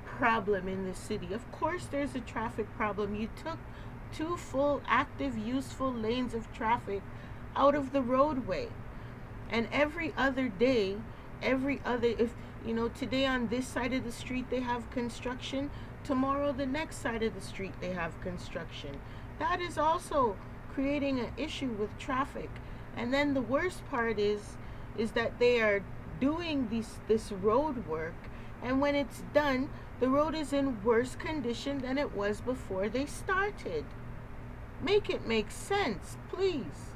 S1: problem in the city? Of course there's a traffic problem. You took 2 full, active, useful lanes of traffic out of the roadway. And every other day, if you know, today on this side of the street they have construction, tomorrow the next side of the street they have construction. That is also creating an issue with traffic. And then the worst part is that they are doing this road work, and when it's done, the road is in worse condition than it was before they started. Make it make sense, please.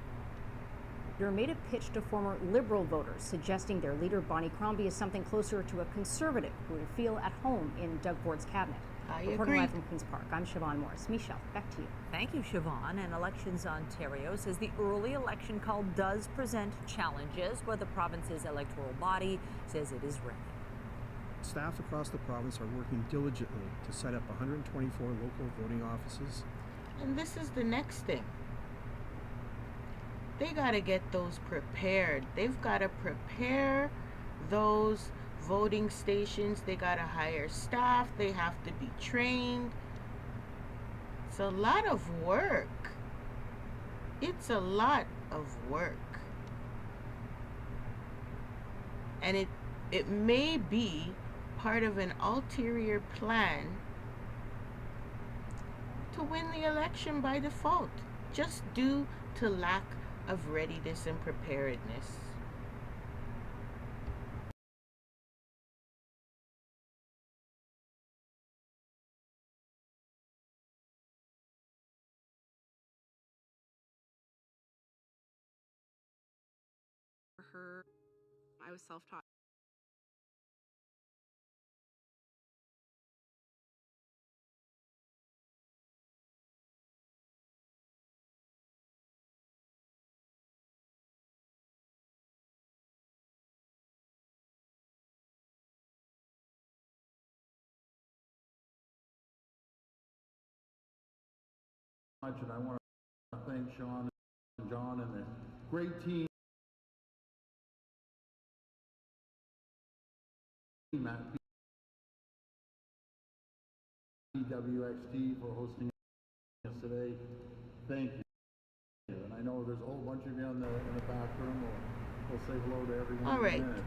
S16: Made a pitch to former Liberal voters, suggesting their leader, Bonnie Crombie, is something closer to a Conservative who would feel at home in Doug Ford's cabinet. Reporting live from Queen's Park, I'm Siobhan Morris. Michelle, back to you.
S14: Thank you, Siobhan. And Elections Ontario says the early election call does present challenges, but the province's electoral body says it is ready.
S3: Staff across the province are working diligently to set up 124 local voting offices.
S1: And this is the next thing. They got to get those prepared. They've got to prepare those voting stations. They got to hire staff. They have to be trained. It's a lot of work. It's a lot of work. And it may be part of an ulterior plan to win the election by default, just due to lack of readiness and preparedness.
S23: For her, I was self-taught.
S17: And I want to thank Sean and John and the great team at PWXT for hosting us today. Thank you. And I know there's a whole bunch of you in the back room. We'll say hello to everyone.
S1: All right.
S17: In a minute.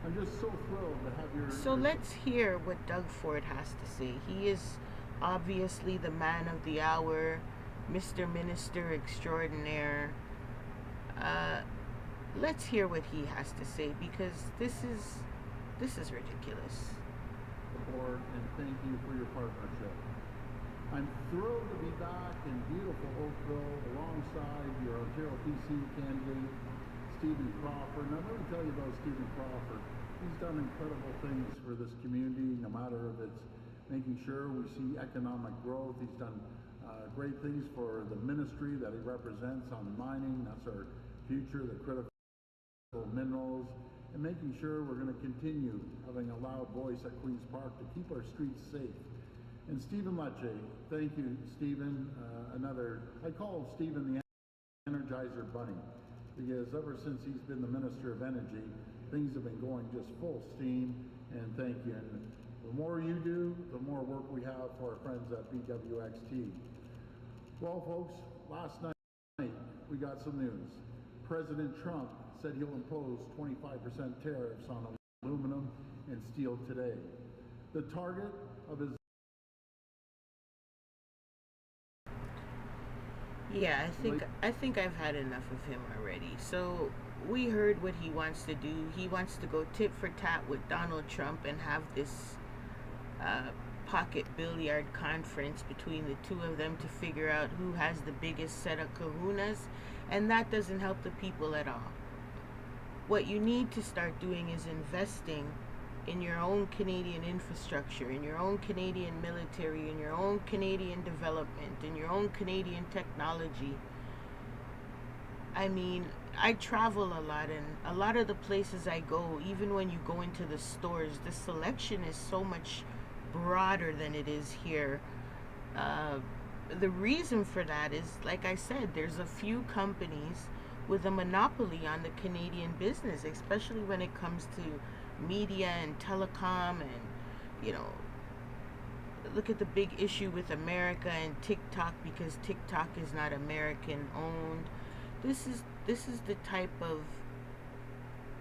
S17: I'm just so thrilled to have your...
S1: So let's hear what Doug Ford has to say. He is obviously the man of the hour, Mr. Minister Extraordinaire. Let's hear what he has to say, because this is ridiculous.
S17: Support and thank you for your partnership. I'm thrilled to be back in beautiful Oakville alongside your Ontario PC candidate, Stephen Crawford. Now let me tell you about Stephen Crawford. He's done incredible things for this community, no matter if it's making sure we see economic growth. He's done great things for the ministry that he represents on mining. That's our future, the critical minerals, and making sure we're going to continue having a loud voice at Queen's Park to keep our streets safe. And Stephen Lecce, thank you, Stephen. I call Stephen the Energizer Bunny, because ever since he's been the Minister of Energy, things have been going just full steam, and thank you. And the more you do, the more work we have for our friends at BWXT. Well, folks, last night we got some news. President Trump said he'll impose 25% tariffs on aluminum and steel today. The target of his...
S1: Yeah, I think I've had enough of him already. So we heard what he wants to do. He wants to go tit for tat with Donald Trump and have this pocket billiard conference between the two of them to figure out who has the biggest set of kahunas. And that doesn't help the people at all. What you need to start doing is investing in your own Canadian infrastructure, in your own Canadian military, in your own Canadian development, in your own Canadian technology. I mean, I travel a lot, and a lot of the places I go, even when you go into the stores, the selection is so much broader than it is here. The reason for that is, like I said, there's a few companies with a monopoly on the Canadian business, especially when it comes to media and telecom. And, you know, look at the big issue with America and TikTok, because TikTok is not American owned. This is the type of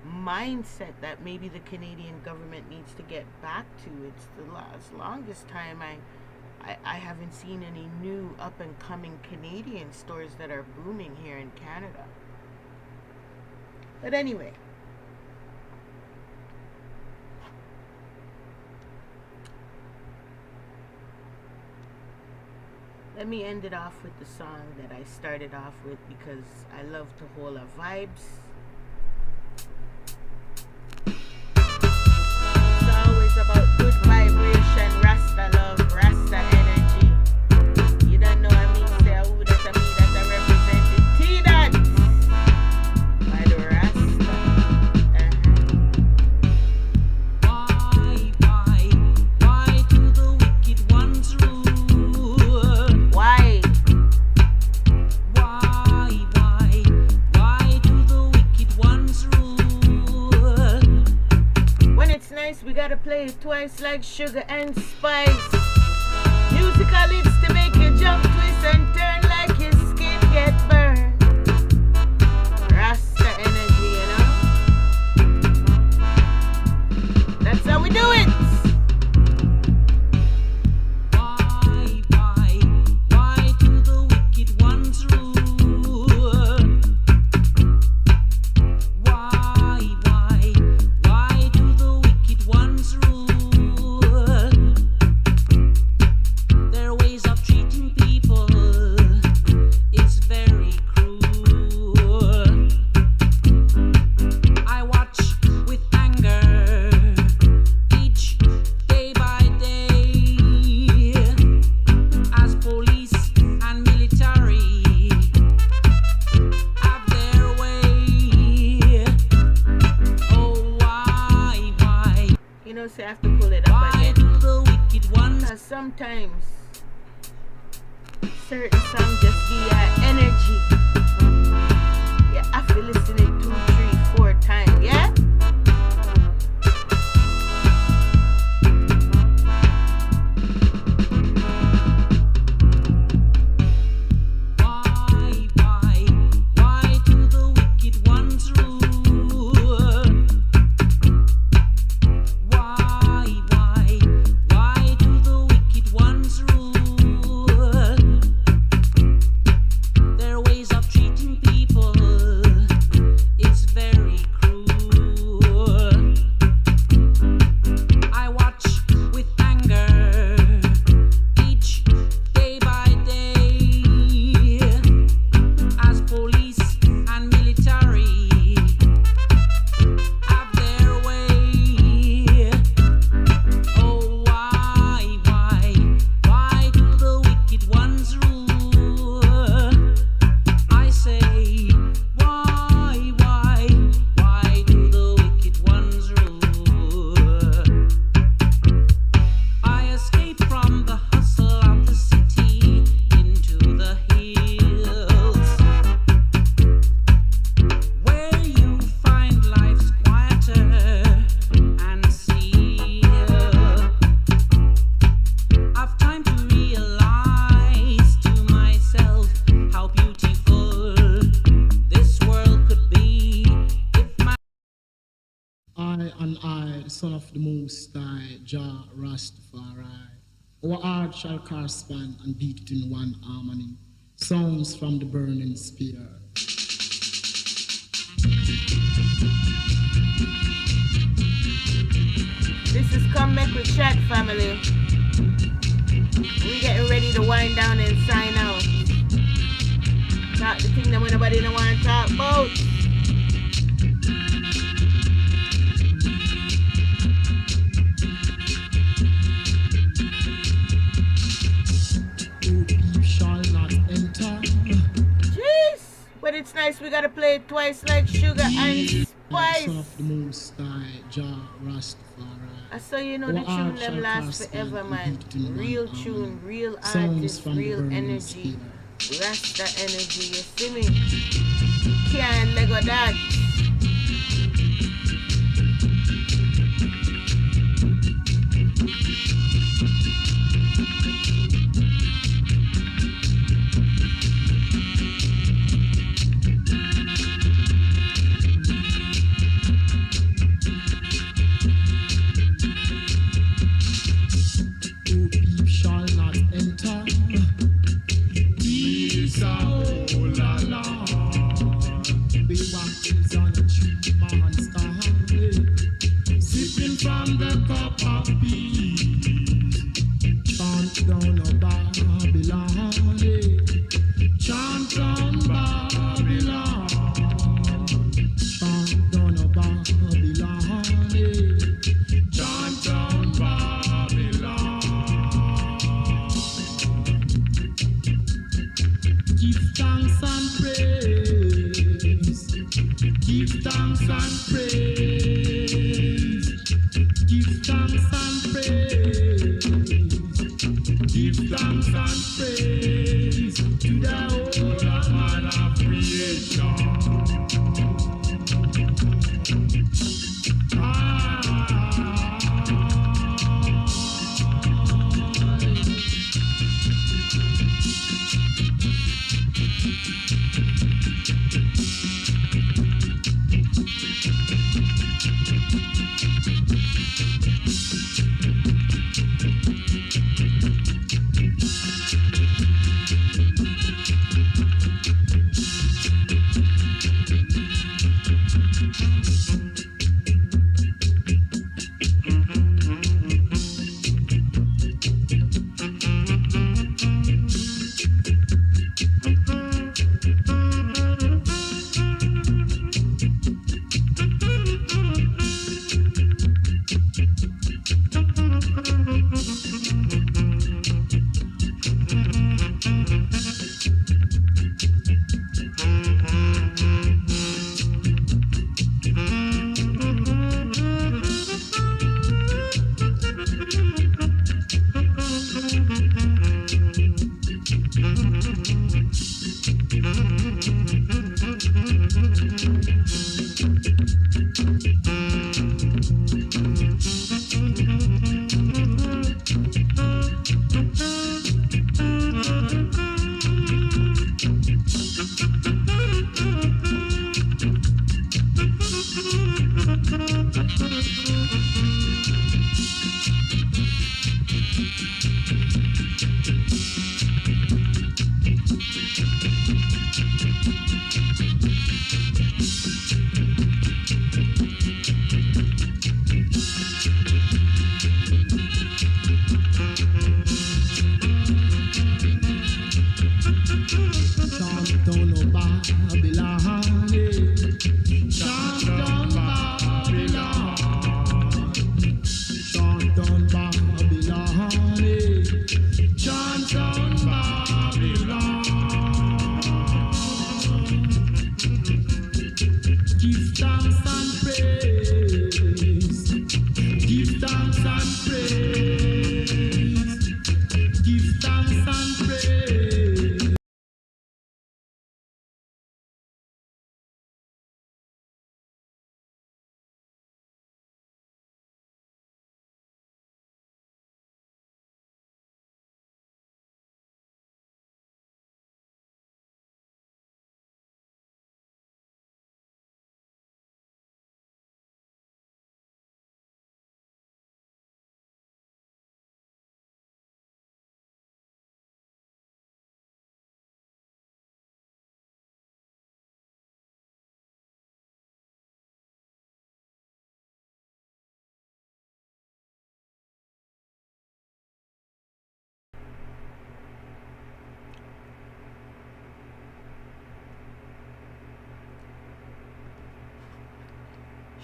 S1: mindset that maybe the Canadian government needs to get back to. It's the longest time I haven't seen any new up and coming Canadian stores that are booming here in Canada. But anyway, let me end it off with the song that I started off with, because I love to hold a vibes. It's always about good vibration, Rasta love, Rasta energy. You don't know I mean, say who that I mean, that I represented T-Dot by the Rasta.
S4: Why do the wicked ones rule?
S1: Why?
S4: Why do the wicked ones rule?
S1: When it's nice, we gotta play it twice like sugar and spice. Musical hits to make you jump, twist, and turn like your skin get burned. Rasta energy, you know? That's how we do it.
S4: Why do the wicked ones rule? Why do the wicked ones rule? Their ways of treating people is very cruel. I watch with anger each day by day as police and military have their way. Oh, why?
S1: You know, say I have to pull it up again.
S4: Do the wicked ones?
S1: Because sometimes certain songs just give you energy. Yeah, I feel listening 2, 3, 4 times, yeah?
S4: Why do the wicked ones rule? Why do the wicked ones rule? Their ways of treating people is very cruel. I watch with anger each day by day as police and military have their way. Oh, why do the wicked ones rule? I say, why do the wicked ones rule? I escaped from the hustle of the city into the hills, where you find life's quieter and still. I've time to realize to myself how beautiful this world could be if my
S5: I, the son of the Most High, Jah Rastafari. Our heart shall correspond and beat it in one harmony. Sounds from the burning spear.
S1: This is Come Mek We Chat, family. We getting ready to wind down and sign out. Talk the thing that when nobody don't want to talk about.
S5: Shall not enter.
S1: Jeez! But it's nice we gotta play it twice like sugar and spice.
S5: Son of the Most High, Jah Rastafari.
S1: I saw you know the tune them last forever, man. Real tune, real artist, real energy. Rasta energy, you see me? Can't let go that.
S5: Shall not enter. These are all along. We want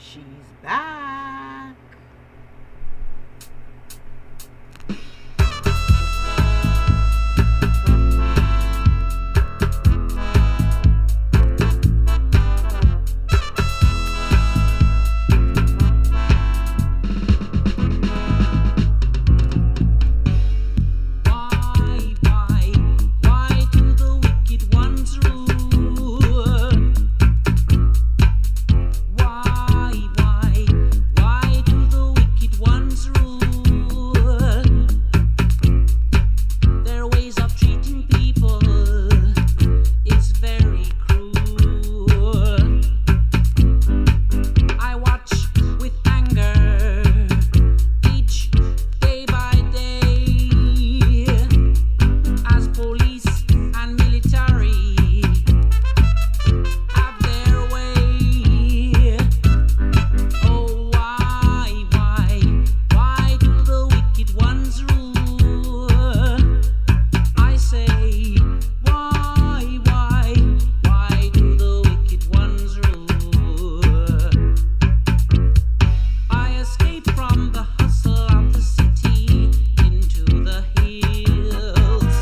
S1: She's back.
S4: Why do the wicked ones rule? Why do the wicked ones rule? Their ways of treating people is very cruel. I watch with anger each day by day as police and military have their way. Oh, why do the wicked ones rule? I say, why do the wicked ones rule? I escaped from the hustle of the city into the hills,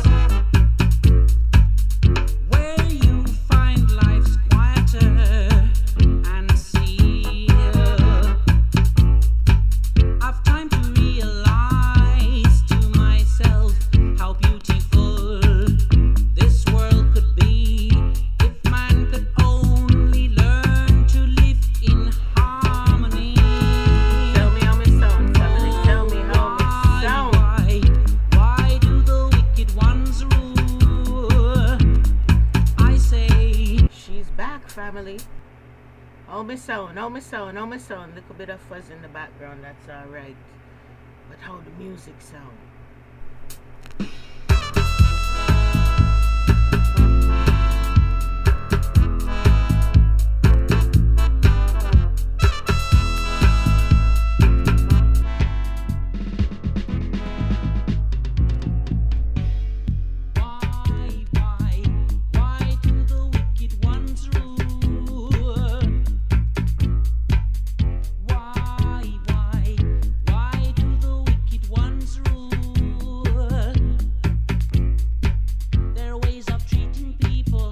S4: where you find life's quieter and still. I've time to realize to myself how beautiful this world could be if man could only learn to live in harmony.
S1: Tell me how me sound, family. Tell me how me sound.
S4: Why do the wicked ones rule? I say,
S1: She's back, family. How me sound, how me sound, how me sound. Little bit of fuzz in the background, that's alright. But how the music sound?
S4: why do the wicked ones rule? Why do the wicked ones rule? Their ways of treating people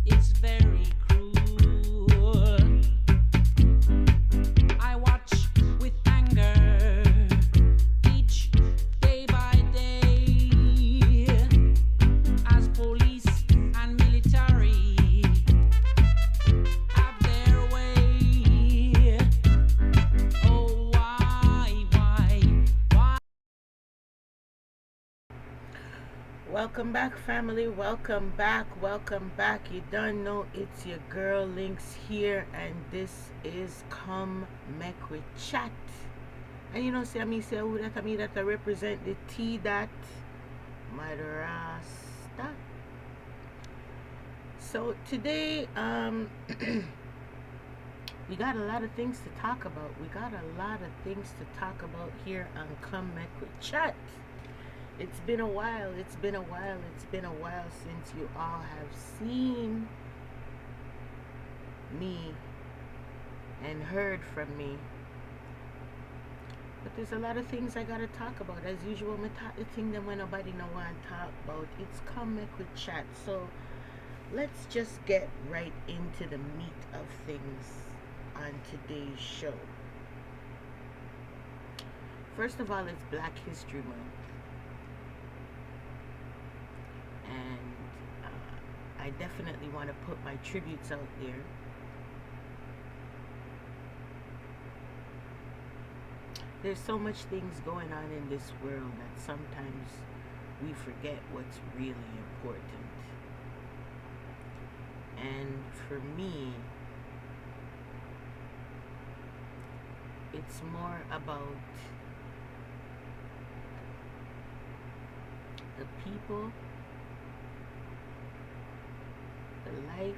S4: is very cruel. I watch with anger each day by day as police and military have their way. Oh, why?
S1: Welcome back, family. Welcome back. Welcome back. You don't know it's your girl LinQz here, and this is Come Mek We Chat. And you know, see, me say who that I mean that I represent the T that Madrasta. So today, we got a lot of things to talk about. We got a lot of things to talk about here on Come Mek We Chat. It's been a while. It's been a while. It's been a while since you all have seen me and heard from me. But there's a lot of things I gotta talk about. As usual, me talk the thing that when nobody no want to talk about. It's Come Mek We Chat. So let's just get right into the meat of things on today's show. First of all, it's Black History Month. And I definitely want to put my tributes out there. There's so much things going on in this world that sometimes we forget what's really important. And for me, it's more about the people, the life,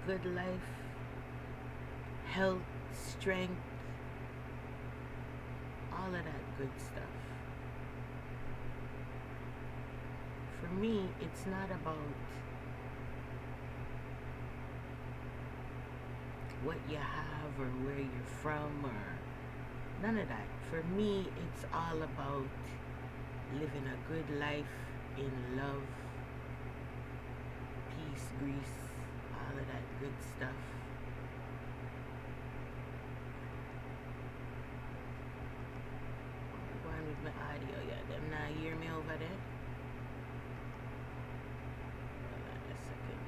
S1: good life, health, strength, all of that good stuff. For me, it's not about what you have or where you're from or none of that. For me, it's all about living a good life in love, peace, grace, all of that good stuff. I'm going with my audio, yeah. Them not hear me over there. Hold on a second.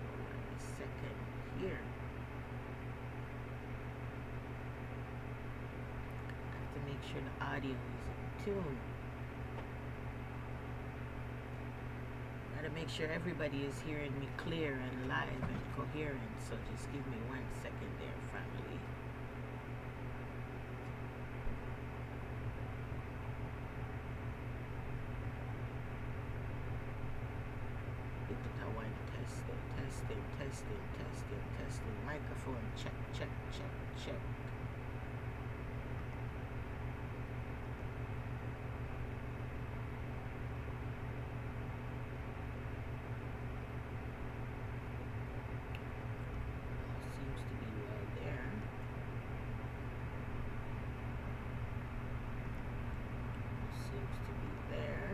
S1: Hold on a second here. I have to make sure the audio is in tune. Gotta make sure everybody is hearing me clear and live and coherent. So just give me 1 second there, family. One testing. Microphone check. Seems to be well there. Seems to be there.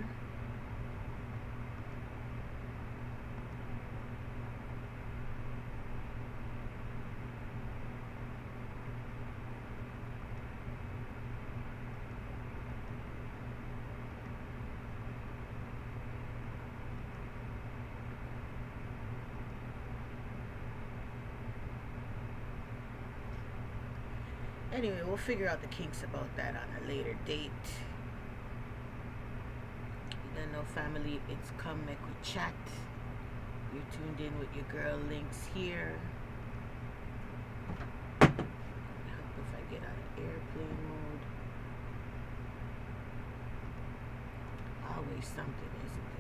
S1: Anyway, we'll figure out the kinks about that on a later date. You don't know, family, it's Come Mek We Chat. You're tuned in with your girl LinQz here. Help if I get out of airplane mode. Always something, isn't there?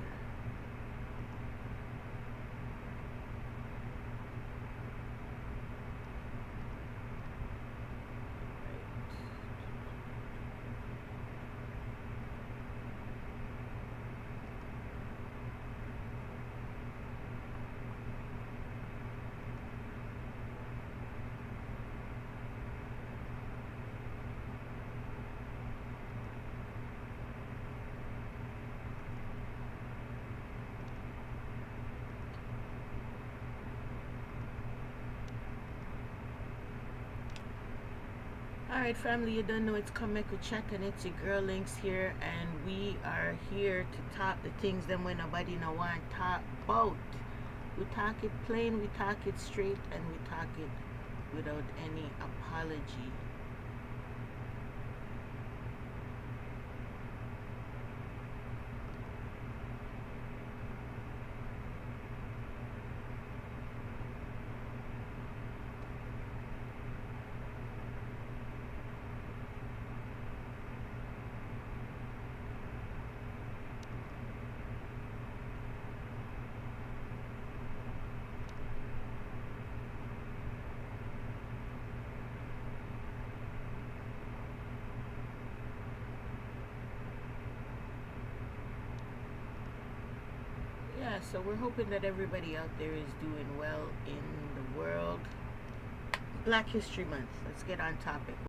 S1: Alright, family, you don't know, it's Come Mek We Chat, and it's your girl LinQz here, and we are here to talk the things them when nobody no want talk about. We talk it plain, we talk it straight, and we talk it without any apology. Yeah, so we're hoping that everybody out there is doing well in the world. Black History Month. Let's get on topic.